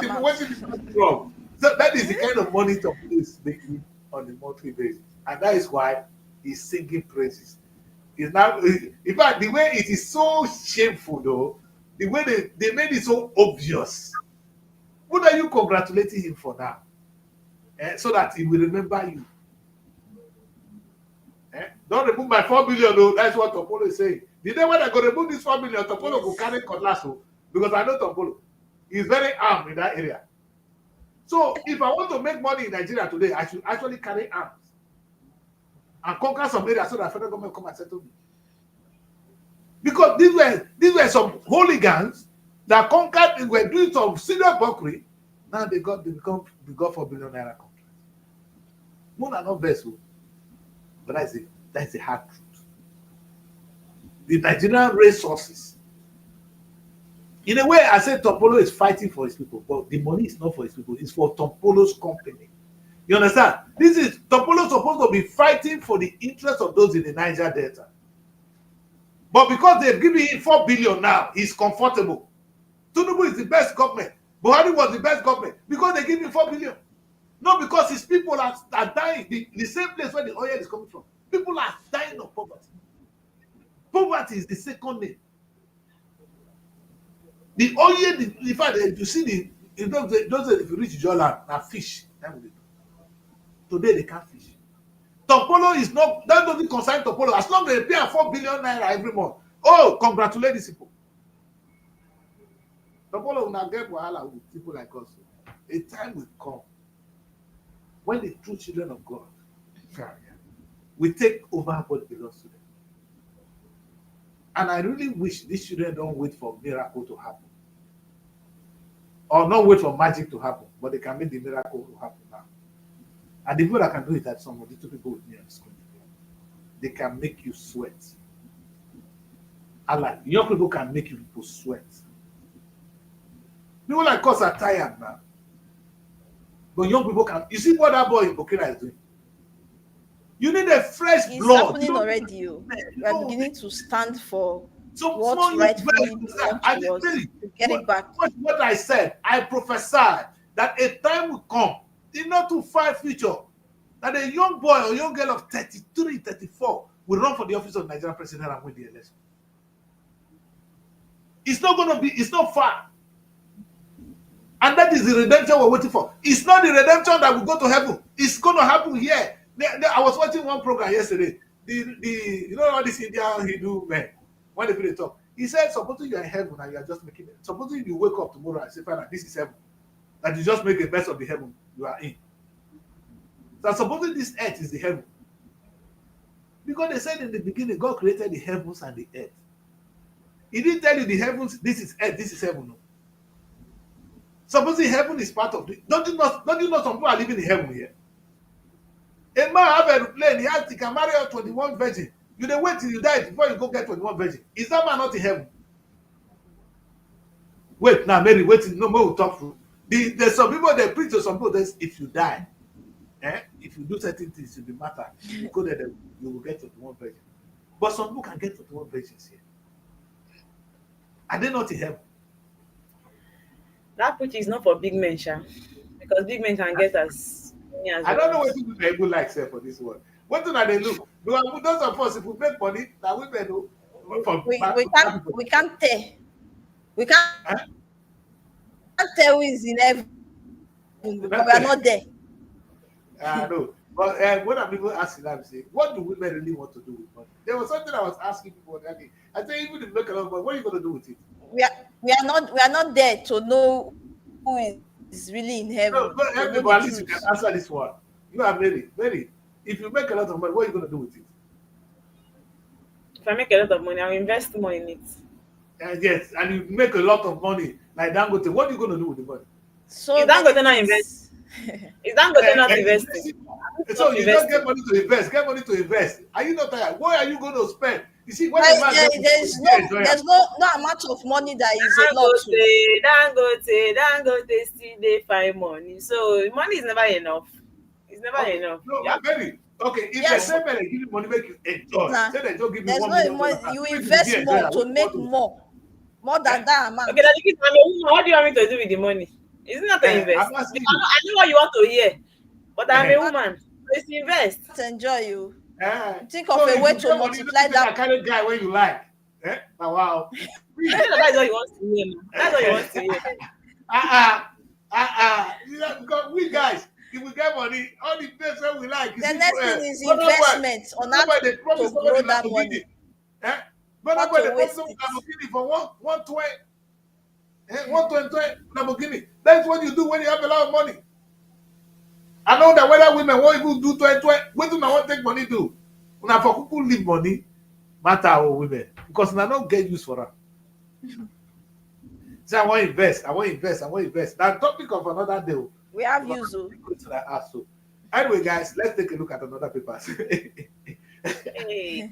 know what is wrong. So that is the kind of money Tom Polo is making on a monthly basis. And that is why he's singing praises. It's now, in fact, the way it is so shameful, though, the way they made it so obvious. What are you congratulating him for now? So that he will remember you. Don't remove my 4 billion, though. That's what Tom Polo is saying. The day when I go remove this 4 billion, Tom Polo will carry cutlass, because I know Tom Polo. He's very armed in that area. So if I want to make money in Nigeria today, I should actually carry arms and conquer some areas so that federal government come and settle me. Because these were some hooligans that conquered, were doing some serious buckery. Now they got 4 billion naira contract. Moon are not vessel, but that's the hard truth. The Nigerian resources. In a way, I said Tom Polo is fighting for his people, but the money is not for his people, it's for Tom Polo's company. You understand? This is Tom Polo supposed to be fighting for the interest of those in the Niger Delta. But because they've given him 4 billion now, he's comfortable. Tinubu is the best government. Buhari was the best government because they give him 4 billion. Not because his people are dying. The same place where the oil is coming from. People are dying of poverty. Poverty is the second name. The oil, in fact, you see those if you reach Jola, now fish. Today they can't fish. Tom Polo is not, that doesn't concern Tom Polo. As long as they pay 4 billion naira every month. Oh, congratulate these people. Tom Polo will not get wahala with people like us. A time will come when the true children of God will take over what belongs to them. And I really wish these children don't wait for miracle to happen. Or not wait for magic to happen, but they can make the miracle to happen now. And the people that can do it are some of the two people with me on the screen. They can make you sweat. And like young people can make you people sweat. People like us are tired now. But young people can. You see what that boy in Burkina is doing? You need a fresh blood. It's happening already. You are beginning to stand for what rightfully belongs to us. To get it back. What I said, I prophesied that a time will come, in not too far future, that a young boy or young girl of 33, 34 will run for the office of Nigerian president and win the election. It's not going to be, it's not far. And that is the redemption we're waiting for. It's not the redemption that will go to heaven. It's going to happen here. I was watching one program yesterday. You know all this Indian Hindu men, when they talk. He said, supposing you are in heaven and you are just making it. Supposing you wake up tomorrow and say, Father, this is heaven. That you just make the best of the heaven you are in. So supposing this earth is the heaven. Because they said in the beginning, God created the heavens and the earth. He didn't tell you the heavens, this is earth, this is heaven. No. Supposing heaven is part of it. Don't you know some people are living in heaven here? A man have a plane, he can marry a 21 virgin. You don't wait till you die before you go get 21 virgin. Is that man not in heaven? Wait, now Mary, wait, no more will talk through. There's some people that preach to some people that if you die, if you do certain things, it will matter. You go there, you will get 21 virgin. But some people can get 21 virgins here. Are they not in heaven? That preach is not for big men, Sha. Because big men can get as many as I don't know what people like say for this one. What do they look? Those of us, if we make money, that women do. We can't tell. We can't tell who is in heaven. Because we are not there. I know. But when people asking that, say, what do women really want to do with money? There was something I was asking people that day. I say, even if you make a lot of money, what are you going to do with it? We are not there to know who is really in heaven. No, everybody, at least you can answer this one. You are Mary. If you make a lot of money, what are you going to do with it? If I make a lot of money, I'll invest more in it. Yes, and you make a lot of money, like Dangote, what are you going to do with the money? So is Dangote not invest? Is Dangote not investing? So you don't get money to invest. Get money to invest. Are you not tired? What are you going to spend? You see, when there's no amount of money that is a lot. Dangote still they find money. So money is never enough. It's never enough. No, very okay. If they say they give you money, make you enjoy. Say they don't give you $1 million. You invest more to make more than that amount. Okay, what do you want me to do with the money? Is it not to I'm invest? asking Because you. I know what you want to hear, but I'm a Eh, woman. So it's invest. Enjoy you. Think of so a if way you to get money, you multiply don't say that. that kind of guy when you like. Now, wow. I Please. know that's what he wants to hear. Man. That's what he wants to hear. Because we guys, if we get money, all the place where we like, you The see, next thing is investment on Burna how Boy, they to promise grow somebody that Lamborghini. money, Eh? Burna not Boy, to they promise waste somebody it. Lamborghini for 120, 120 Lamborghini. That's what you do when you have a lot of money. I know that whether women won't even do 20, what do I want to take money do? When I for people leave money, matter our women. Because I don't get use for that. Say I want to invest, I want to invest, I want to invest. Now topic of another day. We have you, so Go to that ask. So anyway, guys, let's take a look at another paper. Hey.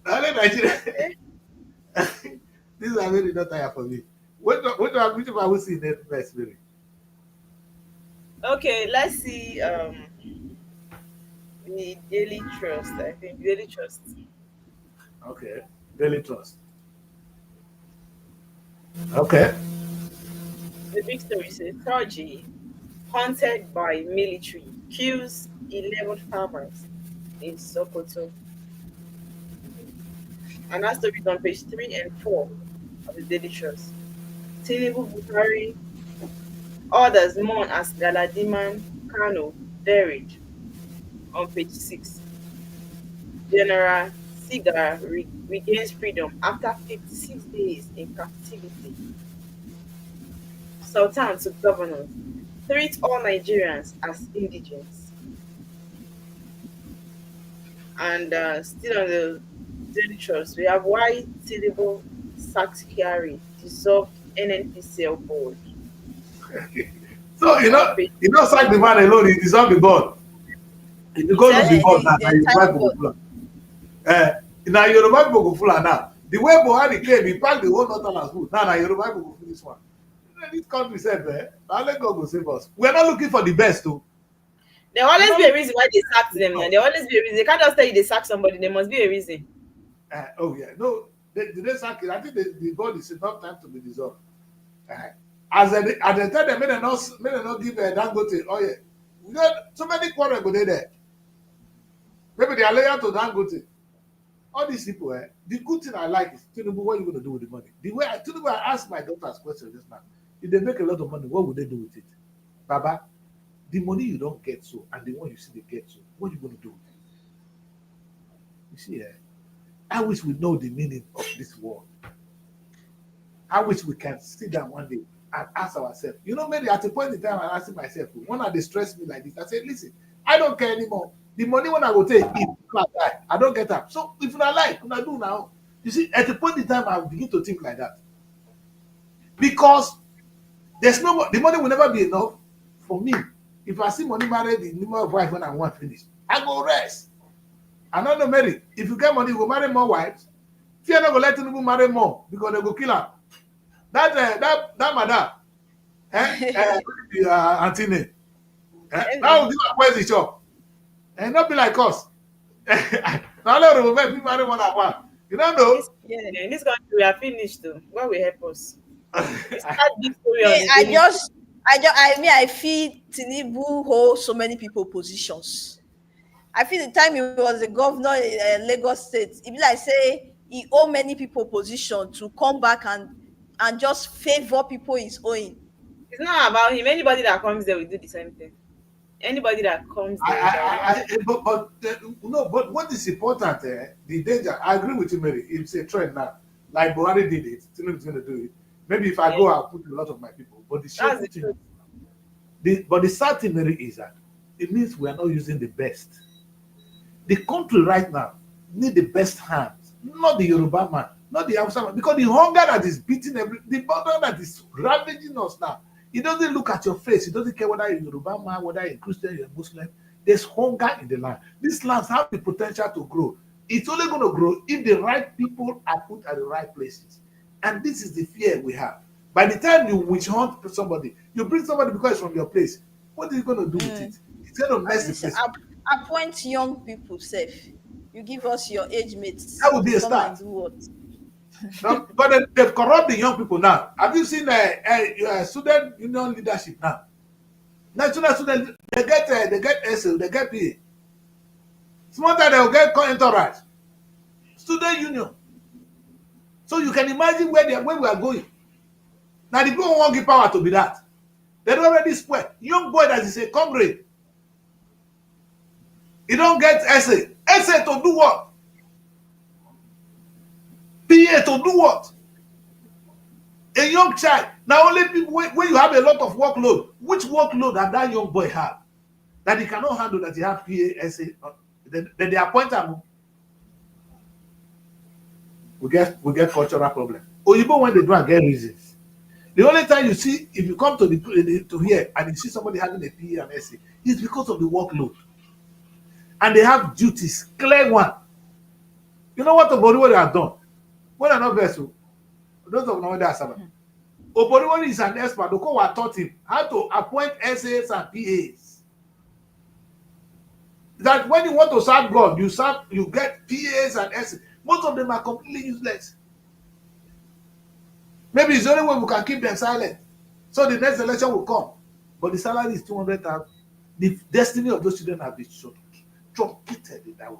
Now let Nigeria. Okay. This is really not tired for me. Which one will see next first, really? Okay, let's see. The Daily Trust. I think Daily Trust. Okay. Daily Trust. Okay. The big story says Turkey haunted by military kills 11 farmers in Sokoto. And that story is on page 3 and 4 of the Daily Trust. Tinubu Buhari orders mourn as Galadiman Kano buried on page 6. General Sigar regains freedom after 56 days in captivity. Sultan to governors treat all Nigerians as indigents. And still on the Daily Trust, we have why Tinubu sacked Kyari dissolved NNPCL board So on page. you know, sack the man alone, he deserve the board. If you He go lose said, the board now, the now you entire buy board. Bogofula. Now Yoruba people go full now. The way Buhari came, he packed the whole northern food. Now Yoruba people go full this one. This country said, now let God go save us. We're not looking for the best, too. there We're always not be a looking reason why they sacked them now. for There always be a reason. They can't just tell you they sack somebody. There must be a reason. oh yeah, no, they sack it. I think the board is enough time to be dissolved. As they tell them, may they not give Dangote. Oh yeah, we got so many quarrel go there. Maybe they are loyal to Dangote. All these people, the good thing I like is Tinubu, what are you going to do with the money? The way Tinubu, I asked my daughter's question just now. If they make a lot of money, what would they do with it? Baba, the money you don't get so, and the one you see they get so, what are you going to do with it? You see, I wish we know the meaning of this word. I wish we can sit down one day and ask ourselves. You know, maybe at a point in time, I'm asking myself, when they stress me like this, I say, listen, I don't care anymore. The money when I go take it, I don't get up. So if I like, when I do now, you see, at a point in time, I begin to think like that. Because there's no more, the money will never be enough for me. If I see money married, the number of wives when I want finish, I go rest. I don't know, Mary. If you get money, you go marry more wives. Fear not go let people marry more because they go kill her. That madam, Auntie Nene, now this one where's the shop? And not be like us. Now let them make people marry one at one. You don't know. In this country, we are finished though. God will help us. We start this story on Me, the Daily Trust. I feel Tinubu hold so many people positions. I feel the time he was the governor in Lagos State, it be like say he owe many people position to come back and just favor people his own. It's not about him. Anybody that comes there will do the same thing. Anybody that comes there direct. No, but what is important, the danger, I agree with you, Mary. It's a trend now. Like Buhari did it, Tinubu is going to do it. Maybe if I Yeah. go, I'll put a lot of my people. But the That's shameful the thing, truth. but the sad thing, Mary, is that it means we are not using the best. The country right now need the best hands, not the Yoruba man, not the Hausa man, because the hunger that is beating the hunger that is ravaging us now, he doesn't look at your face. He doesn't care whether you're a Yoruba man, whether you're a Christian, you're a Muslim. There's hunger in the land. These lands have the potential to grow. It's only going to grow if the right people are put at the right places. And this is the fear we have. By the time you witch hunt somebody, you bring somebody because it's from your place. What are you going to do with it? It's going to At mess the least place. appoint young people safe. You give us your age mates That would be to a come and start. do what? Now, but they've corrupt the young people now. Have you seen student union leadership now? National student, they get SL, they get PA. Small time they'll get entourage. Student union. So you can imagine where we are going. Now the people won't give power to be that. They don't already square. Young boy that is a comrade. He don't get essay. Essay to do what? PA to do what? A young child. Now only people when you have a lot of workload, which workload that that young boy have that he cannot handle that he have PA essay, then they appoint him. We get cultural problem. Oyibo when they do and get reasons. The only time you see if you come to to here and you see somebody having a PA and essay, it's because of the workload. And they have duties, clear one. You know what Oboriwori have done? When I know vessel, those of know that Sabbath. Oboriwori is an expert. The court taught him how to appoint SAs and PAs. That when you want to serve God, you get PAs and SAs. Most of them are completely useless. Maybe it's the only way we can keep them silent. So the next election will come. But the salary is 200,000. The destiny of those children have been truncated in that way.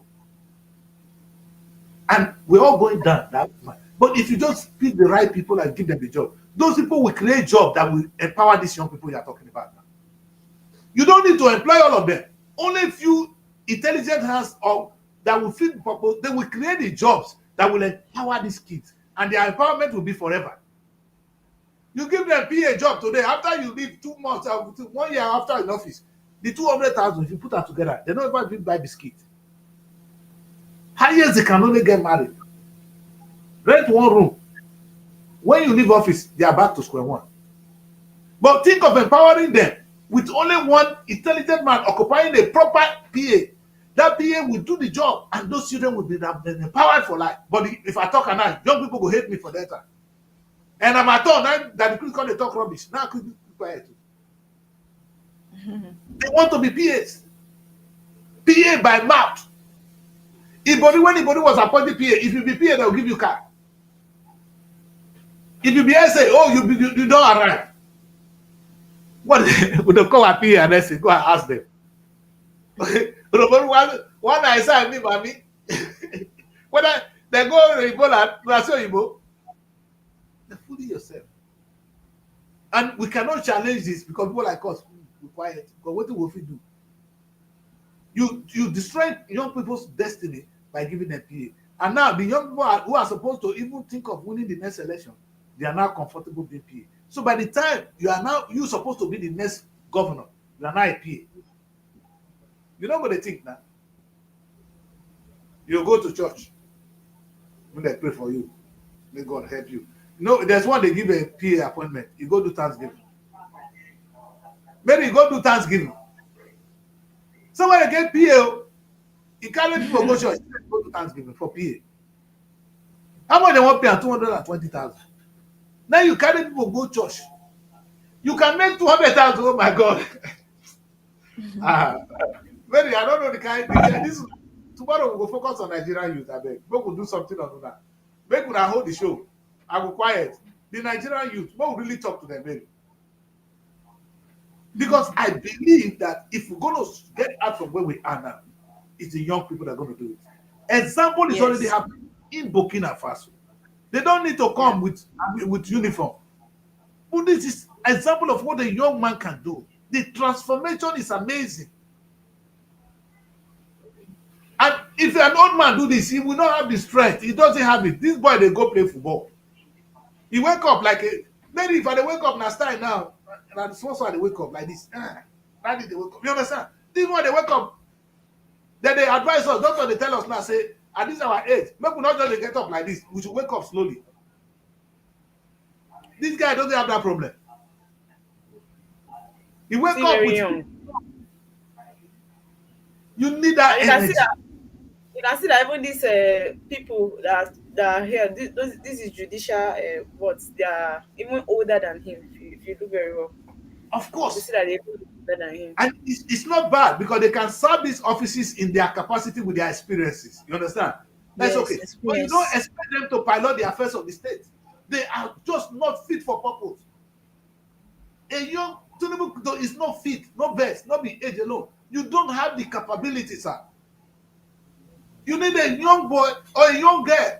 And we're all going down that way. But if you just pick the right people and give them the job, those people will create jobs that will empower these young people you are talking about now. You don't need to employ all of them. Only a few intelligent hands that will fit the purpose. They will create the jobs that will empower these kids. And their empowerment will be forever. You give them PA job today, after you leave 2 months, 1 year after in office, the 200,000, if you put that together, they don't even buy biscuit. Highest they can only get married. Rent 1 room. When you leave office, they are back to square one. But think of empowering them with only one intelligent man occupying a proper PA. That PA will do the job, and those children will be empowered for life. But if I talk now, young people will hate me for that time. And I'm at all now that the critical they talk rubbish. Now could be quiet. They want to be PAs. PA by mouth. When anybody was appointed PA, if you be PA, they'll give you car. If you be SA, you don't arrive. What would they call a PA and SA? Go and ask them. One I saw me, mommy. Whether they go to Ebola, Ebola. Fully yourself. And we cannot challenge this because people like us be quiet. But what will we do? You destroy young people's destiny by giving them PA. And now the young people who are supposed to even think of winning the next election, they are now comfortable being PA. So by the time you're supposed to be the next governor, you are now a PA. You know what they think now? You go to church when they pray for you. May God help you. No, there's one they give a PA appointment. You go do Thanksgiving. Maybe you go do Thanksgiving. So when you get PA, you can't let people go church. Go to Thanksgiving for PA. How much they want to pay? 220,000. Now you carry people go church. You can make 200,000. Oh my God. Maybe I don't know the kind. This tomorrow we will focus on Nigerian youth. I beg. We will do something on that. Maybe we will hold the show. I will quiet. The Nigerian youth, we will really talk to them, maybe. Because I believe that if we're going to get out from where we are now, it's the young people that are going to do it. Example is already happening in Burkina Faso. They don't need to come with uniform. But this is an example of what a young man can do. The transformation is amazing. And if an old man do this, he will not have the strength. He doesn't have it. This boy, they go play football. He wake up like maybe if I wake up now style now, and the small they wake up like this. How did they wake up? You understand? This one they wake up, then they advise us, that's what they tell us now, say, at this our age, maybe not just get up like this, we should wake up slowly. This guy doesn't have that problem. He wake up with young. You need that energy. You can see that even these people that are here, this is judicial, they are even older than him, if you look very well. Of course. You see that they're older than him. And it's not bad because they can serve these offices in their capacity with their experiences. You understand? That's Yes, okay. But you don't experience. expect them to pilot the affairs of the state. They are just not fit for purpose. A young Tinubu is not fit, not best, not be age alone. You don't have the capability, sir. You need a young boy or a young girl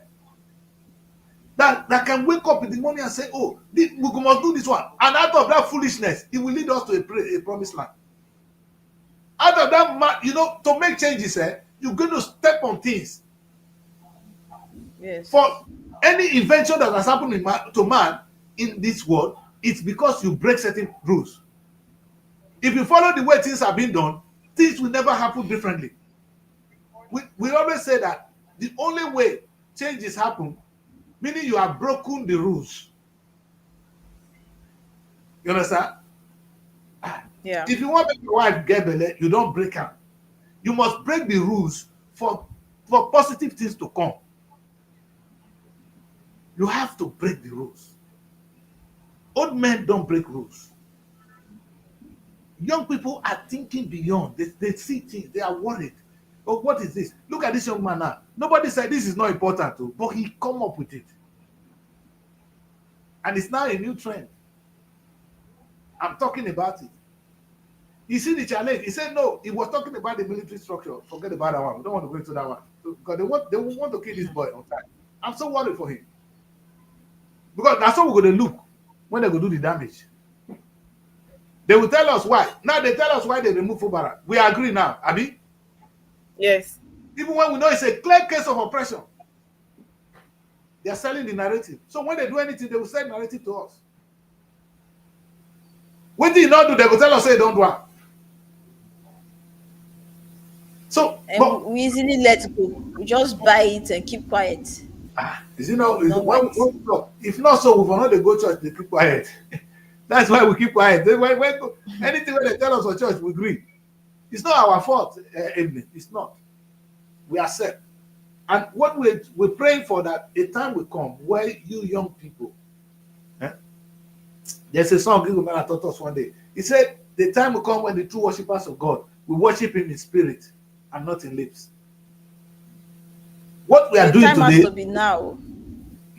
that can wake up in the morning and say, oh, we must do this one. And out of that foolishness, it will lead us to a promised land. Out of that, to make changes, you're going to step on things. Yes. For any invention that has happened to man in this world, it's because you break certain rules. If you follow the way things have been done, things will never happen differently. We always say that the only way changes happen, meaning you have broken the rules. You understand? Yeah. If you want to make your wife get belly, you don't break her. You must break the rules for positive things to come. You have to break the rules. Old men don't break rules. Young people are thinking beyond. They see things. They are worried. Oh, what is this? Look at this young man now. Nobody said this is not important, too, but he come up with it. And it's now a new trend. I'm talking about it. You see the challenge. He said no. He was talking about the military structure. Forget about that one. We don't want to go into that one. Because they want to kill this boy on time. I'm so worried for him. Because that's how we're going to look when they go do the damage. They will tell us why. Now they tell us why they remove Fubara. We agree now, Abi? Yes. Even when we know it's a clear case of oppression. They are selling the narrative. So when they do anything, they will sell narrative to us. What do you not do? They will tell us, say, don't do it. So, And we easily let go. We just buy it and keep quiet. If not so, we will not go church, they keep quiet. That's why we keep quiet. Anything when they tell us for church, we agree. It's not our fault, Evelyn. It's not. We accept. And what we're praying for, that a time will come where you young people, there's a song Gilman taught us one day. He said, the time will come when the true worshippers of God will worship him in spirit and not in lips. What we are doing today has to be now,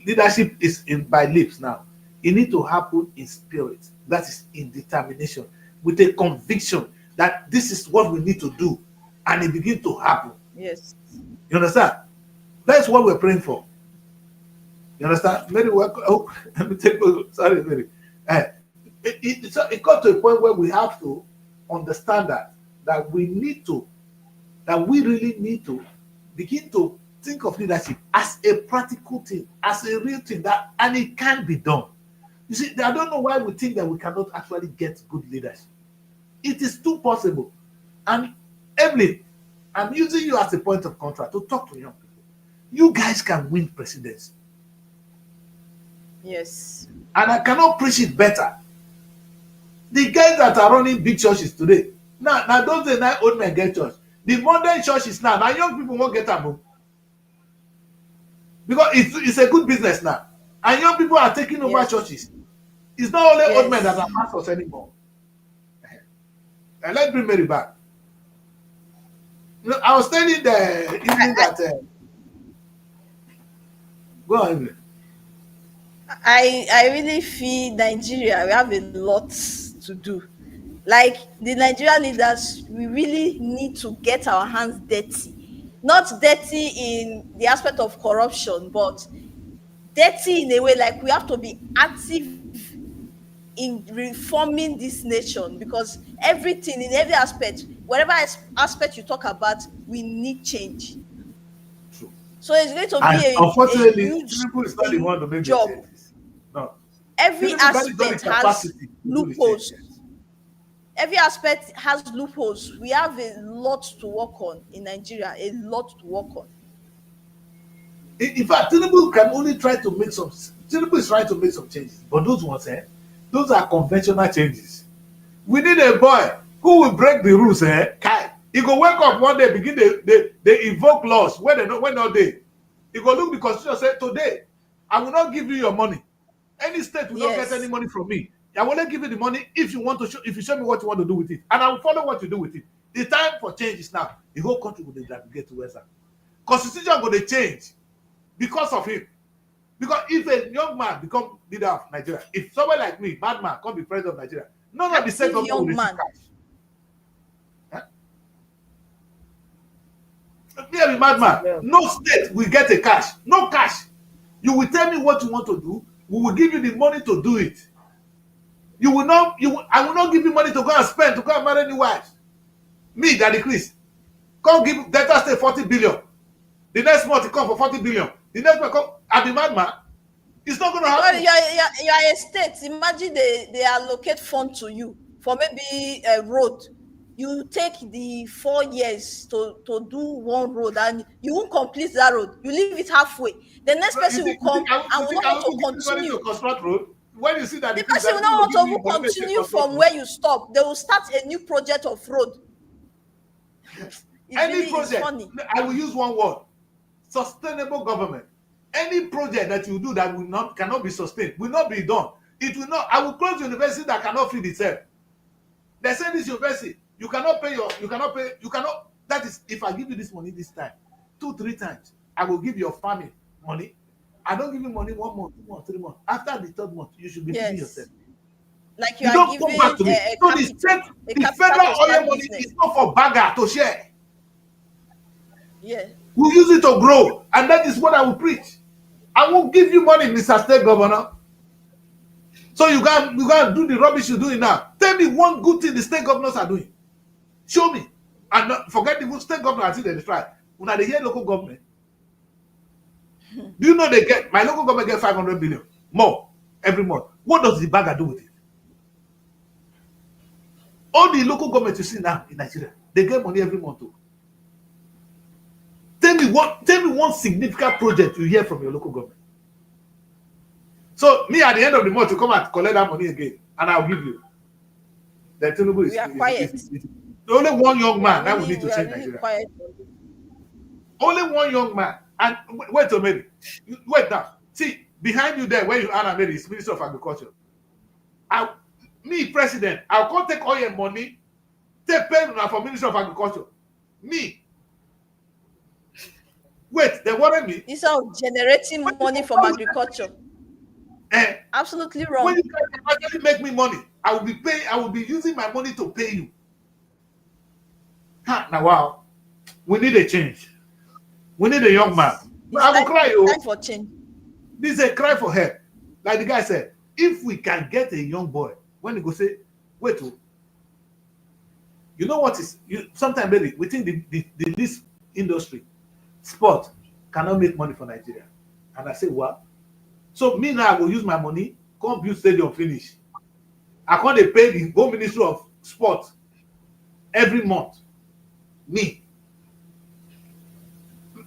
leadership is by lips now. It needs to happen in spirit. That is in determination, with a conviction that this is what we need to do, and it begins to happen. Yes. You understand? That's what we're praying for. You understand? Mary, let me take. Sorry, Mary. It got to a point where we have to understand that we really need to begin to think of leadership as a practical thing, as a real thing, and it can be done. You see, I don't know why we think that we cannot actually get good leadership. It is too possible. And Emily, I'm using you as a point of contact to talk to young people. You guys can win presidency. Yes. And I cannot preach it better. The guys that are running big churches today, now those days now old men get church. The modern churches now young people won't get them. Because it's a good business now. And young people are taking over churches. It's not only old men that are pastors anymore. And let's bring Mary back. I was telling the evening that go on. I really feel Nigeria, we have a lot to do. Like the Nigerian leaders, we really need to get our hands dirty. Not dirty in the aspect of corruption, but dirty in a way like we have to be active in reforming this nation, because everything in every aspect, whatever aspect you talk about, we need change. True. So it's going to And be a unfortunately, huge Tinubu is not the one to make the job. changes. No. Every Tinubu carries all the aspect has capacity to do the loopholes. changes. Every aspect has loopholes. We have a lot to work on in Nigeria, a lot to work on. In fact, Tinubu can only try to make some. Tinubu is trying to make some changes, but those ones, those are conventional changes. We need a boy who will break the rules, Kai. He go wake up one day, begin they invoke laws when they when not they. He go look the constitution, say today I will not give you your money. Any state will not get any money from me. I will not give you the money if you want to show, if you show me what you want to do with it, and I will follow what you do with it. The time for change is now. The whole country will navigate to West. Constitution going to change because of him. Because if a young man become leader of Nigeria, if someone like me, bad man, come be president of Nigeria, none of the state government will receive cash. Huh? Me a madman. No state will get a cash. No cash. You will tell me what you want to do. We will give you the money to do it. You will not. I will not give you money to go and spend to go and marry new wives. Me, Daddy Chris, come give Delta State 40 billion. The next month, it come for 40 billion. The next month, come. I be madman. It's not going to happen. You are a state. Imagine they allocate fund to you for maybe a road. You take the 4 years to do one road and you won't complete that road. You leave it halfway. The next person will come and will not want to continue. To construct road? When you see that the person will not want to continue from where you stop. They will start a new project of road. Any project, I will use one word: sustainable government. Any project that you do that cannot be sustained, will not be done. It will not. I will close university that cannot feed itself. They say this university, you cannot pay. That is, if I give you this money this time, 2-3 times, I will give your family money. I don't give you money 1 month, 2 months, 3 months. After the 3rd month, you should be feeding yourself. Like you are giving the federal oil money is not for bagger to share. Yeah. We use it to grow, and that is what I will preach. I won't give you money, Mr. State Governor. So you can do the rubbish you're doing now. Tell me one good thing the state governors are doing. Show me. And forget the state governor until they try. When they hear local government, do you know my local government get 500 billion more every month? What does the bagger do with it? All the local government you see now in Nigeria, they get money every month too. Tell me one significant project you hear from your local government. So me at the end of the month to come and collect that money again, and I'll give you. The Tinubu is only one young man that will need to change Nigeria. Quiet. Only one young man. And wait a minute. Wait now. See, behind you there, where you are, Mary, is Minister of Agriculture. Me, President, I'll come take all your money, take pay for Minister of Agriculture. Me. Wait, they worry me. Instead of generating money from agriculture. Absolutely wrong. When you guys actually make me money, I will be using my money to pay you. Now wow. We need a change. We need a young man. I will cry. Time for change. This is a cry for help. Like the guy said, if we can get a young boy, when he go say, wait, you know what is sometimes really within this industry, sport cannot make money for Nigeria. And I say, what? So me now I will use my money, come build stadium finish. I can't pay the Home Ministry of Sport every month. Me.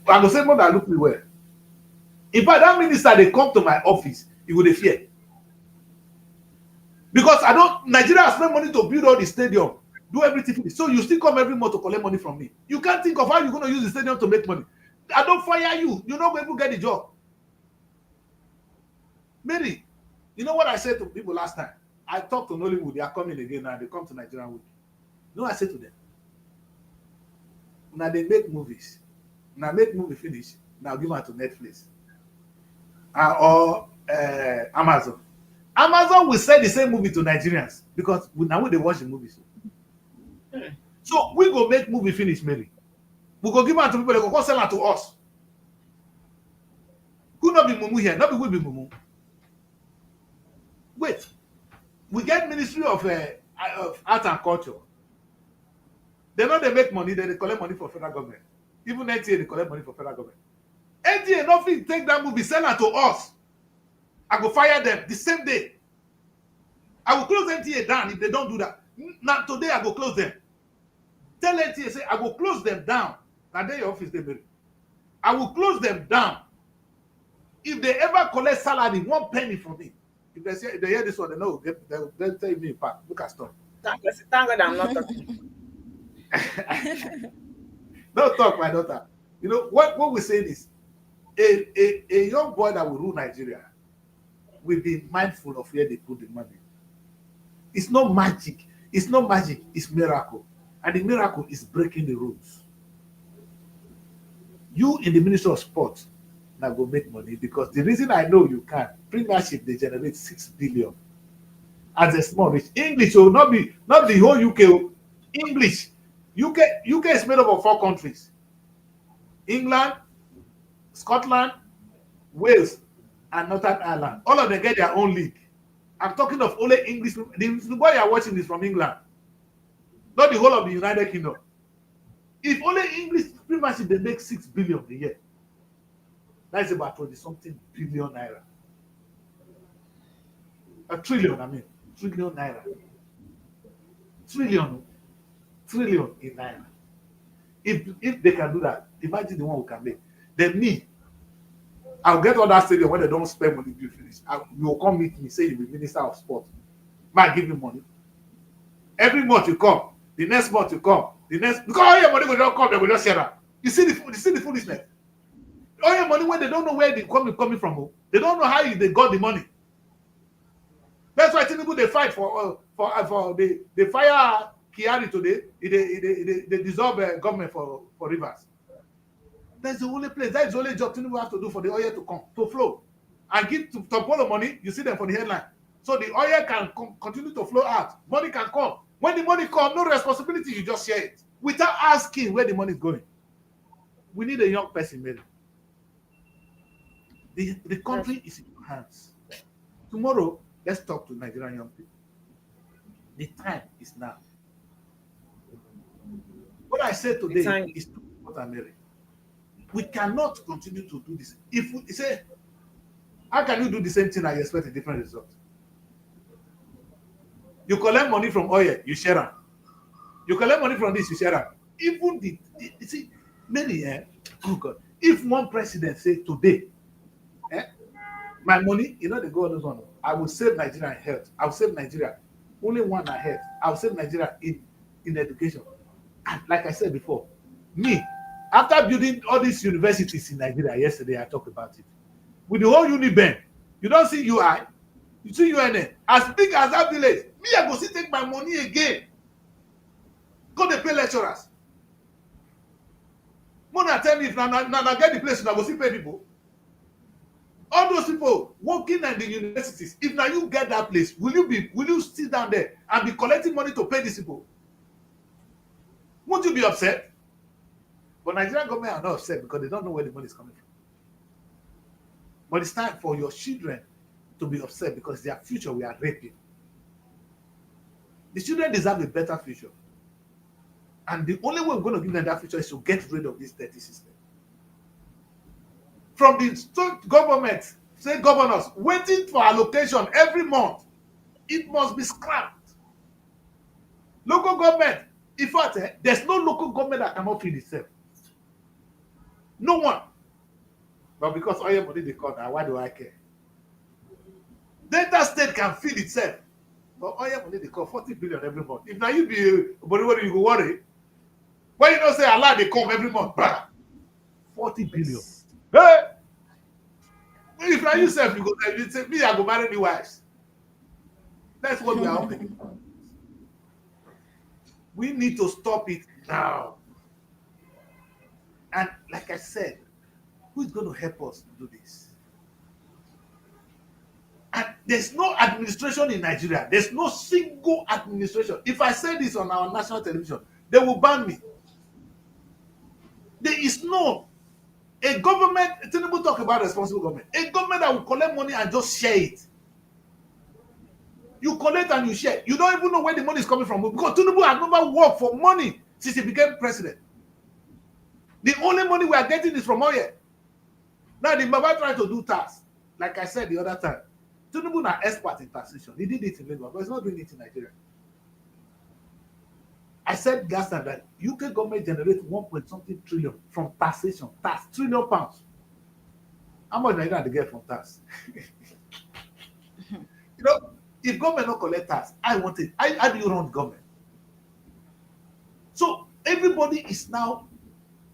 I go say more than look me well. In fact, that minister they come to my office, he would fear. Because Nigeria has spent money to build all the stadium, do everything. So you still come every month to collect money from me. You can't think of how you're going to use the stadium to make money. I don't fire you. You're not going to get the job. Mary, you know what I said to people last time? I talked to Nollywood. They are coming again now. They come to Nigerian Wood. You know what I said to them? Now they make movies. Now make movie finish. Now give them to Netflix. Or Amazon. Amazon will sell the same movie to Nigerians because now they watch the movies. So we go make movie finish, Mary. We go give them to people. They go sell it to us. Could not be Mumu here. Not be we be Mumu. Wait, we get Ministry of Art and Culture. They know they make money, they collect money for federal government. Even NTA, they collect money for federal government. NTA, nothing take that movie, sell it to us. I go fire them the same day. I will close NTA down if they don't do that. Now, today, I go close them. Tell NTA, say, I will close them down. Now, they're your office, they will. I will close them down. If they ever collect salary, 1 penny from me, if they hear this one, they know they'll tell me back. Look at stuff. Thank God I'm not talking. Don't talk, my daughter. You know what we're saying is a young boy that will rule Nigeria will be mindful of where they put the money. It's not magic. It's not magic. It's miracle. And the miracle is breaking the rules. You in the Ministry of Sport now go make money, because the reason I know you can, Premiership they generate 6 billion as a small rich. English will not the whole UK. English. UK is made up of 4 countries: England, Scotland, Wales, and Northern Ireland. All of them get their own league. I'm talking of only English. The boy you are watching is from England, not the whole of the United Kingdom. If only English Premiership they make 6 billion a year, that's about 20-something billion naira. A trillion, I mean, trillion naira. Trillion in naira. If they can do that, imagine the one we can make. Then me, I'll get all that stadium when they don't spend money to finish. You will come meet me, say you be Minister of Sport. Man, give me money. Every month you come, the next month you come, because all your money will not come, they will just share that. You see the foolishness. All your money when they don't know where they coming from, they don't know how they got the money. That's why Tinubu they fight for they fire Kiari today. They dissolve government for rivers. That's the only place. That's the only job Tinubu has to do for the oil to come to flow, and give to Polo money. You see them for the headline, so the oil can continue to flow out. Money can come. When the money comes, no responsibility. You just share it without asking where the money is going. We need a young person, Mary. The country is in your hands. Tomorrow, let's talk to Nigerian young people. The time is now. What I said today is too important, Mary. We cannot continue to do this. If we say, how can you do the same thing and you expect a different result? You collect money from oil, you share them. You collect money from this, you share them. Even you see, many, oh God, if one president say today, my money, they go on this one. I will save Nigeria in health. I will save Nigeria. Only one ahead. I will save Nigeria in education. And like I said before, me, after building all these universities in Nigeria, yesterday I talked about it. With the whole Uniben, you don't see UI, you see UNN. As big as that village, me, I go still take my money again. Go to pay lecturers. Mona tell me if I get the place, I go still pay people. All those people working in the universities, if now you get that place, will you sit down there and be collecting money to pay these people? Won't you be upset? But Nigerian government are not upset because they don't know where the money is coming from. But it's time for your children to be upset because their future we are raping. The children deserve a better future. And the only way we're going to give them that future is to get rid of this dirty system. From the state government, state governors, waiting for allocation every month, it must be scrapped. Local government, in fact, there's no local government that cannot feed itself. No one. But because oil money they cut, why do I care? Delta State can feed itself. But oil money they cut 40 billion every month. If now you be what you go worry? Why you don't say Allah they come every month? 40 billion. Hey! If now you say me, I go marry new wives. That's what we are hoping. We need to stop it now. And like I said, who's going to help us do this? And there's no administration in Nigeria. There's no single administration. If I say this on our national television, they will ban me. There is no a government. Tinubu talk about responsible government. A government that will collect money and just share it. You collect and you share. You don't even know where the money is coming from because Tinubu has never worked for money since he became president. The only money we are getting is from oil. Now the Baba trying to do tax. Like I said the other time, Tinubu is an expert in taxation. He did it in Lagos, but he's not doing it in Nigeria. I said last time that UK government generates 1.something trillion from taxation, tax, trillion pounds. How much Nigeria they get from tax? You know, if government not collect tax, I want it. How do you run government? So everybody is now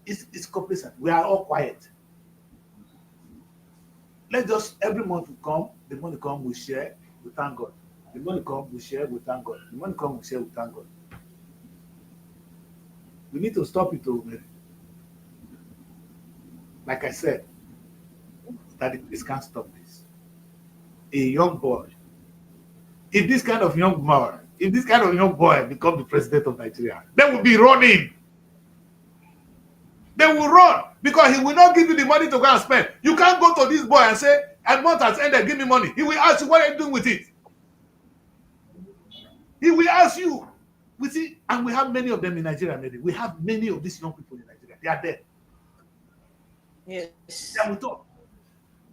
is complacent. We are all quiet. Let's just every month we come, the money come, we share, we thank God. The money come, we share, we thank God. The money come, we share, we thank God. We need to stop it already. Like I said, that the police can't stop this. A young boy, if this kind of young boy, become the president of Nigeria, they will be running. They will run because he will not give you the money to go and spend. You can't go to this boy and say, "A month has ended, give me money." He will ask you, "What are you doing with it?" He will ask you. We see, and we have many of them in Nigeria. Maybe we have many of these young people in Nigeria. They are there. Yes. They will talk.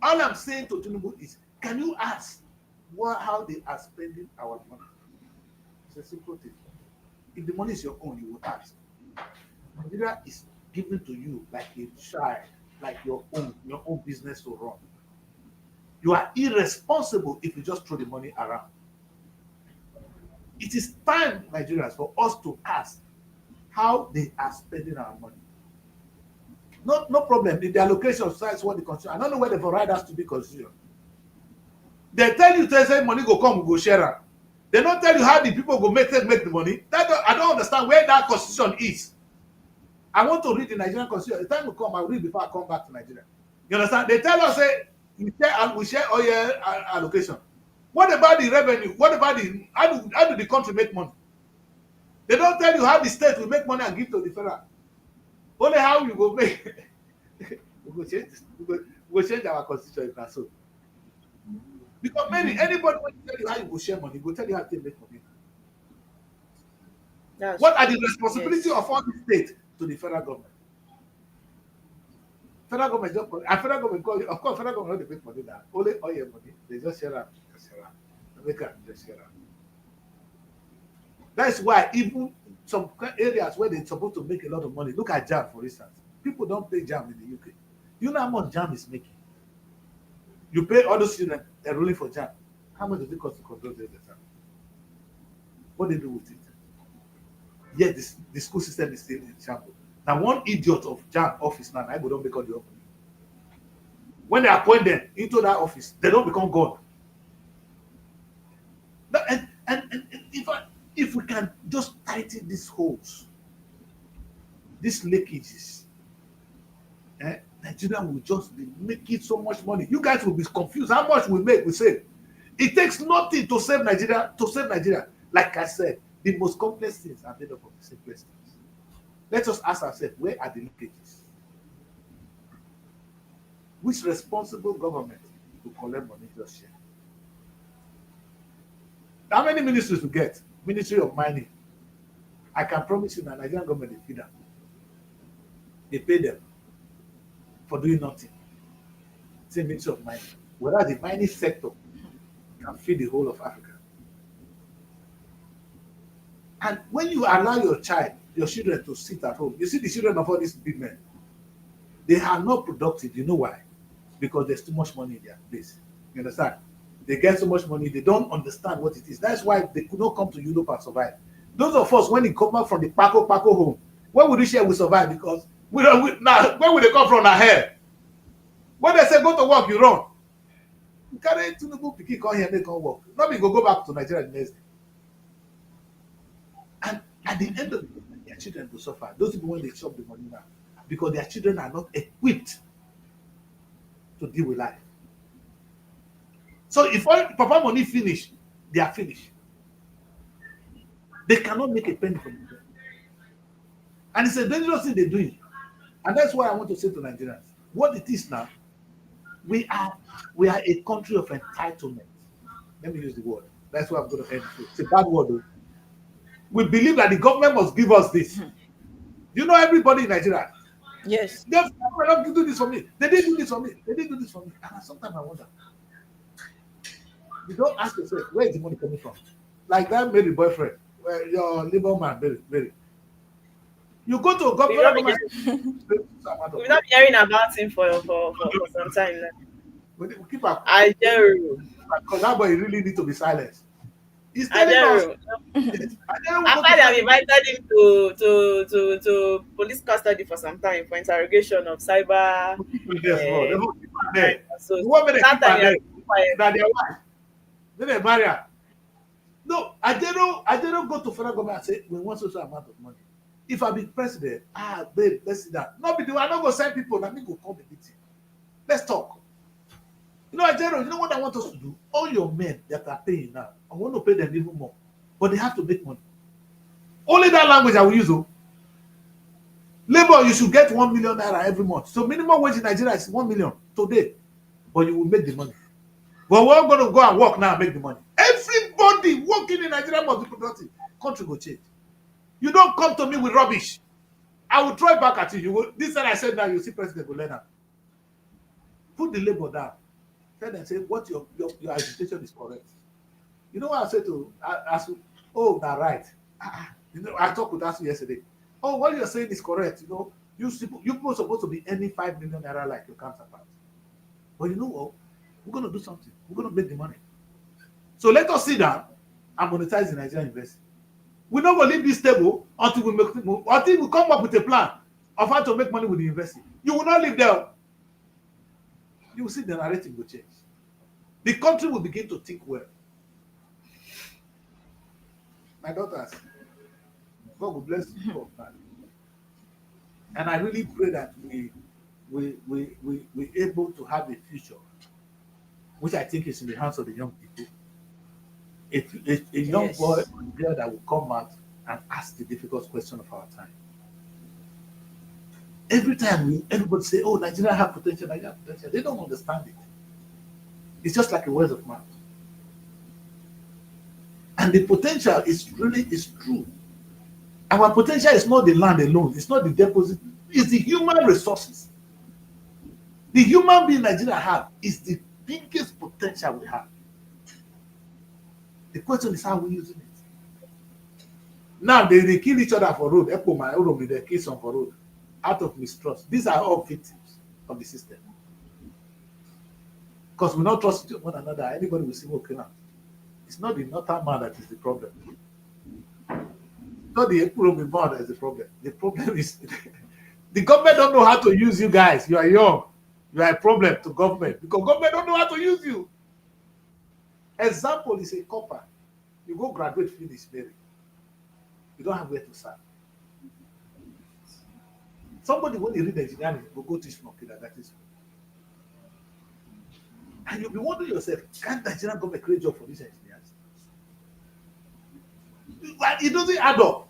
All I'm saying to Tinubu is, can you ask how they are spending our money? It's a simple thing. If the money is your own, you will ask. Nigeria is given to you like a child, like your own business to run. You are irresponsible if you just throw the money around. It is time, Nigerians, for us to ask how they are spending our money. No problem. If the allocation of size what the constitution, I don't know where the variety has to be constitution. They tell you to say money go come, we go share am. They don't tell you how the people go make the money. I don't understand where that constitution is. I want to read the Nigerian constitution. The time will come, I'll read before I come back to Nigeria. You understand? They tell us, say, we share all your allocation. What about the revenue? What about how do the country make money? They don't tell you how the state will make money and give to the federal. Only how you go make. we go change our constitution if that's so. Because maybe anybody will tell you how you go share money, will tell you how to make money. What are the responsibility of all the state to the federal government? Federal government just federal government call you, of course, federal government don't make money now. Only all your money, they just share out, They just share out. That's why even some areas where they're supposed to make a lot of money, look at JAM, for instance. People don't pay JAM in the UK. You know how much JAM is making? You pay all those students enrolling for JAM. How much does it cost to control the exam? What do they do with it? Yet the school system is still in shambles. Now, one idiot of JAM office now, I go don't become the opening. When they appoint them into that office, they don't become God. And if we can just tighten these holes, these leakages, Nigeria will just be making so much money. You guys will be confused. How much we make, we save. It takes nothing to save Nigeria. Like I said, the most complex things are made up of the simplest things. Let us ask ourselves, where are the leakages? Which responsible government to collect money just share? How many ministries to get? Ministry of Mining. I can promise you that Nigerian government they feed them. They pay them for doing nothing. Same Ministry of Mining. Whereas the mining sector can feed the whole of Africa. And when you allow your children to sit at home, you see the children of all these big men, they are not productive. You know why? Because there's too much money in their place. You understand? They get so much money, they don't understand what it is. That's why they could not come to Europe and survive. Those of us, when they come back from the Paco home, where would we share we survive? Because now, where would they come from? Our hair. When they say go to work, you run. You carry Tinubu pikin come here, they come work. Nobody go back to Nigeria the next day. And at the end of the day, their children will suffer. Those people when they chop the money now, because their children are not equipped to deal with life. So if all Papa money finish, they are finished. They cannot make a penny from it. And it's a dangerous thing they're doing. And that's why I want to say to Nigerians, what it is now, we are a country of entitlement. Let me use the word. That's what I'm going to end with. It's a bad word though. We believe that the government must give us this. You know everybody in Nigeria. Yes. They not do this for me. They didn't do this for me. They didn't do this for me. And sometimes I wonder. You don't ask yourself, where is the money coming from? Like that Mary boyfriend, your labor man, Mary. You go to a government. We've not been hearing about him for some time now. We keep up. I dare you. Because that boy really need to be silenced. He's I telling dare us. you. After they have invited him to police custody for some time for interrogation of cyber. Yes, So that time their wife. Then they marry her. No, I didn't go to federal government and say we want social amount of money. If I be president, babe, let's sit down. No, be the one. I'm not gonna send people. Let me go call the meeting. Let's talk. You know, Ajero, you know what I want us to do? All your men that are paying now, I want to pay them even more. But they have to make money. Only that language I will use. Oh. Labor, you should get 1 million naira every month. So minimum wage in Nigeria is 1 million today. But you will make the money. But we're going to go and work now and make the money. Everybody working in Nigeria must be productive. Country will change. You don't come to me with rubbish. I will throw it back at you. You will, this thing I said now, you see President will learn now. Put the labor down. Tell them, say, what your agitation is correct. You know what I said to Asu? Oh, that's right. You know, I talked with Asu yesterday. Oh, what you're saying is correct. You know, you people supposed to be earning 5 million naira like your counterpart. But you know what? We're going to do something. We're going to make the money. So let us sit down and monetize the Nigerian university. We're not going to leave this table until we come up with a plan of how to make money with the university. You will not leave there. You will see the narrative will change. The country will begin to think well. My daughters, God will bless you for that. And I really pray that we're able to have a future, which I think is in the hands of the young people. A young boy or girl that will come out and ask the difficult question of our time. Every time everybody say, oh, Nigeria have potential, Nigeria have potential. They don't understand it. It's just like a word of mouth. And the potential is true. Our potential is not the land alone. It's not the deposit. It's the human resources. The human being Nigeria have is the biggest potential we have. The question is how we using it. Now they kill each other for road. They kill some for road out of mistrust. These are all victims of the system. Because we not trust one another. Anybody will see okay now. It's not the northern man that is the problem. Not the Ekurome man that is the problem. The problem is the government don't know how to use you guys. You are young. You are a problem to government because government don't know how to use you. Example is a copper. You go graduate, finish, marry. You don't have where to serve. Somebody when they read engineering will go teach Mokida, that is. And you'll be wondering yourself, can't Nigerian government create job for these engineers? It doesn't add up.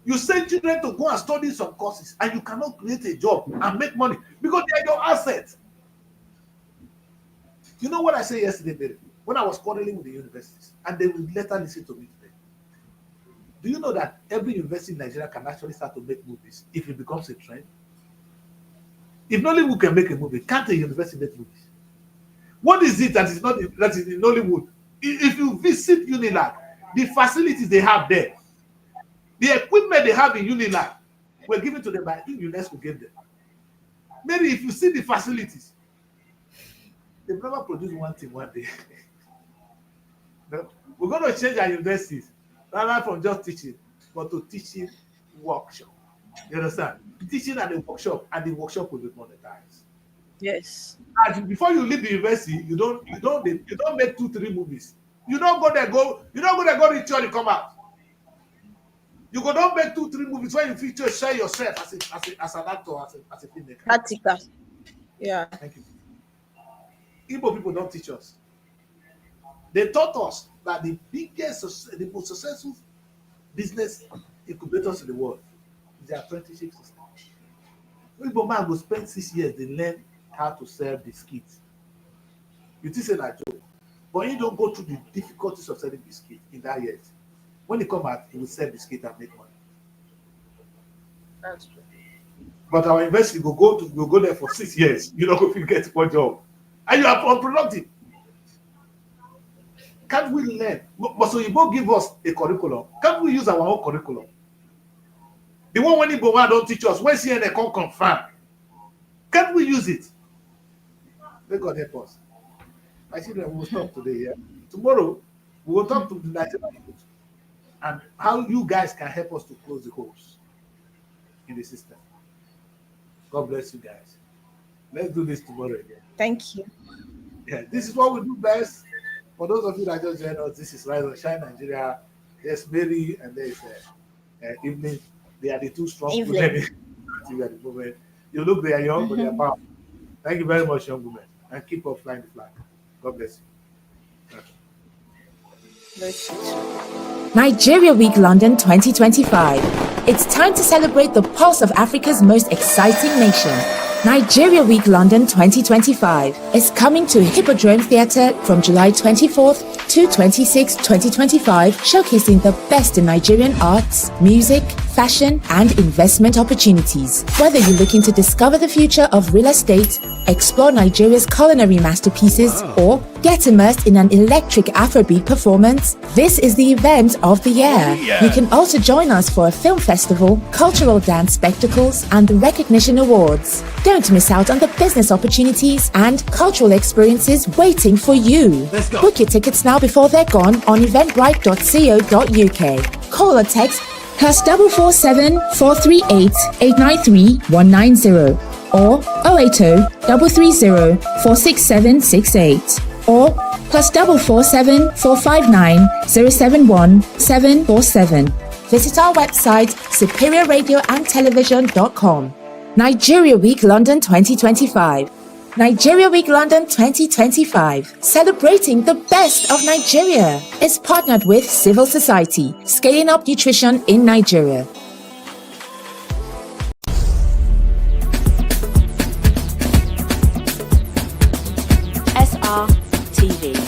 You send children to go and study some courses and you cannot create a job and make money because they are your assets. You know what I said yesterday, Barry? When I was quarreling with the universities and they will later listen to me today. Do you know that every university in Nigeria can actually start to make movies if it becomes a trend? If Nollywood can make a movie, can't a university make movies? What is it that is in Nollywood? If you visit Unilag, the facilities they have there, the equipment they have in Unilag were given to them by UNESCO gave them. Maybe if you see the facilities, they've never produced one thing one day. No, we're going to change our universities, rather from just teaching, but to teaching workshop. You understand? Teaching and the workshop will be monetized. Yes. And before you leave the university, you don't make 2-3 movies. You don't go there, reach out and come out. You go don't make 2-3 movies when you feature share yourself as an actor, as a filmmaker. Practical. Yeah. Thank you. Igbo people don't teach us. They taught us that the most successful business incubators in the world is the apprenticeship system. Igbo man will spend 6 years to learn how to sell biscuits. You think it's a joke, but you don't go through the difficulties of selling biscuits in that year. When he come out, he will sell biscuits and make money. That's true. But our university will go there for 6 years. You don't go get one job, and you are unproductive. Can't we learn? But so you both give us a curriculum. Can't we use our own curriculum? The one when Igbo don't teach us, when CNN can't confirm. Can't we use it? May God help us. My children will stop today. Yeah? Tomorrow, we will talk to the Nigerian people and how you guys can help us to close the holes in the system. God bless you guys. Let's do this tomorrow again. Thank you. Yeah, this is what we do best. For those of you that just joined us, this is Rise and Shine Nigeria. There's Mary and there's Evening. They are the two strong Influence. women at the moment. You look, they are young, but they are powerful. Thank you very much, young women. And keep up flying the flag. God bless you. Nigeria Week London 2025. It's time to celebrate the pulse of Africa's most exciting nation. Nigeria Week London 2025 is coming to Hippodrome Theatre from July 24th to 26th, 2025, showcasing the best in Nigerian arts, music, fashion, and investment opportunities. Whether you're looking to discover the future of real estate, explore Nigeria's culinary masterpieces, or get immersed in an electric Afrobeat performance, this is the event of the year. You can also join us for a film festival, cultural dance spectacles, and the recognition awards. Don't miss out on the business opportunities and cultural experiences waiting for you. Book your tickets now before they're gone on eventbrite.co.uk. Call or text +447 438 893 190 or 080 330 46768 or +447 459 071 747. Visit our website superiorradioandtelevision.com. Nigeria Week London 2025. Nigeria Week London 2025, celebrating the best of Nigeria, is partnered with Civil Society, scaling up nutrition in Nigeria. SRTV.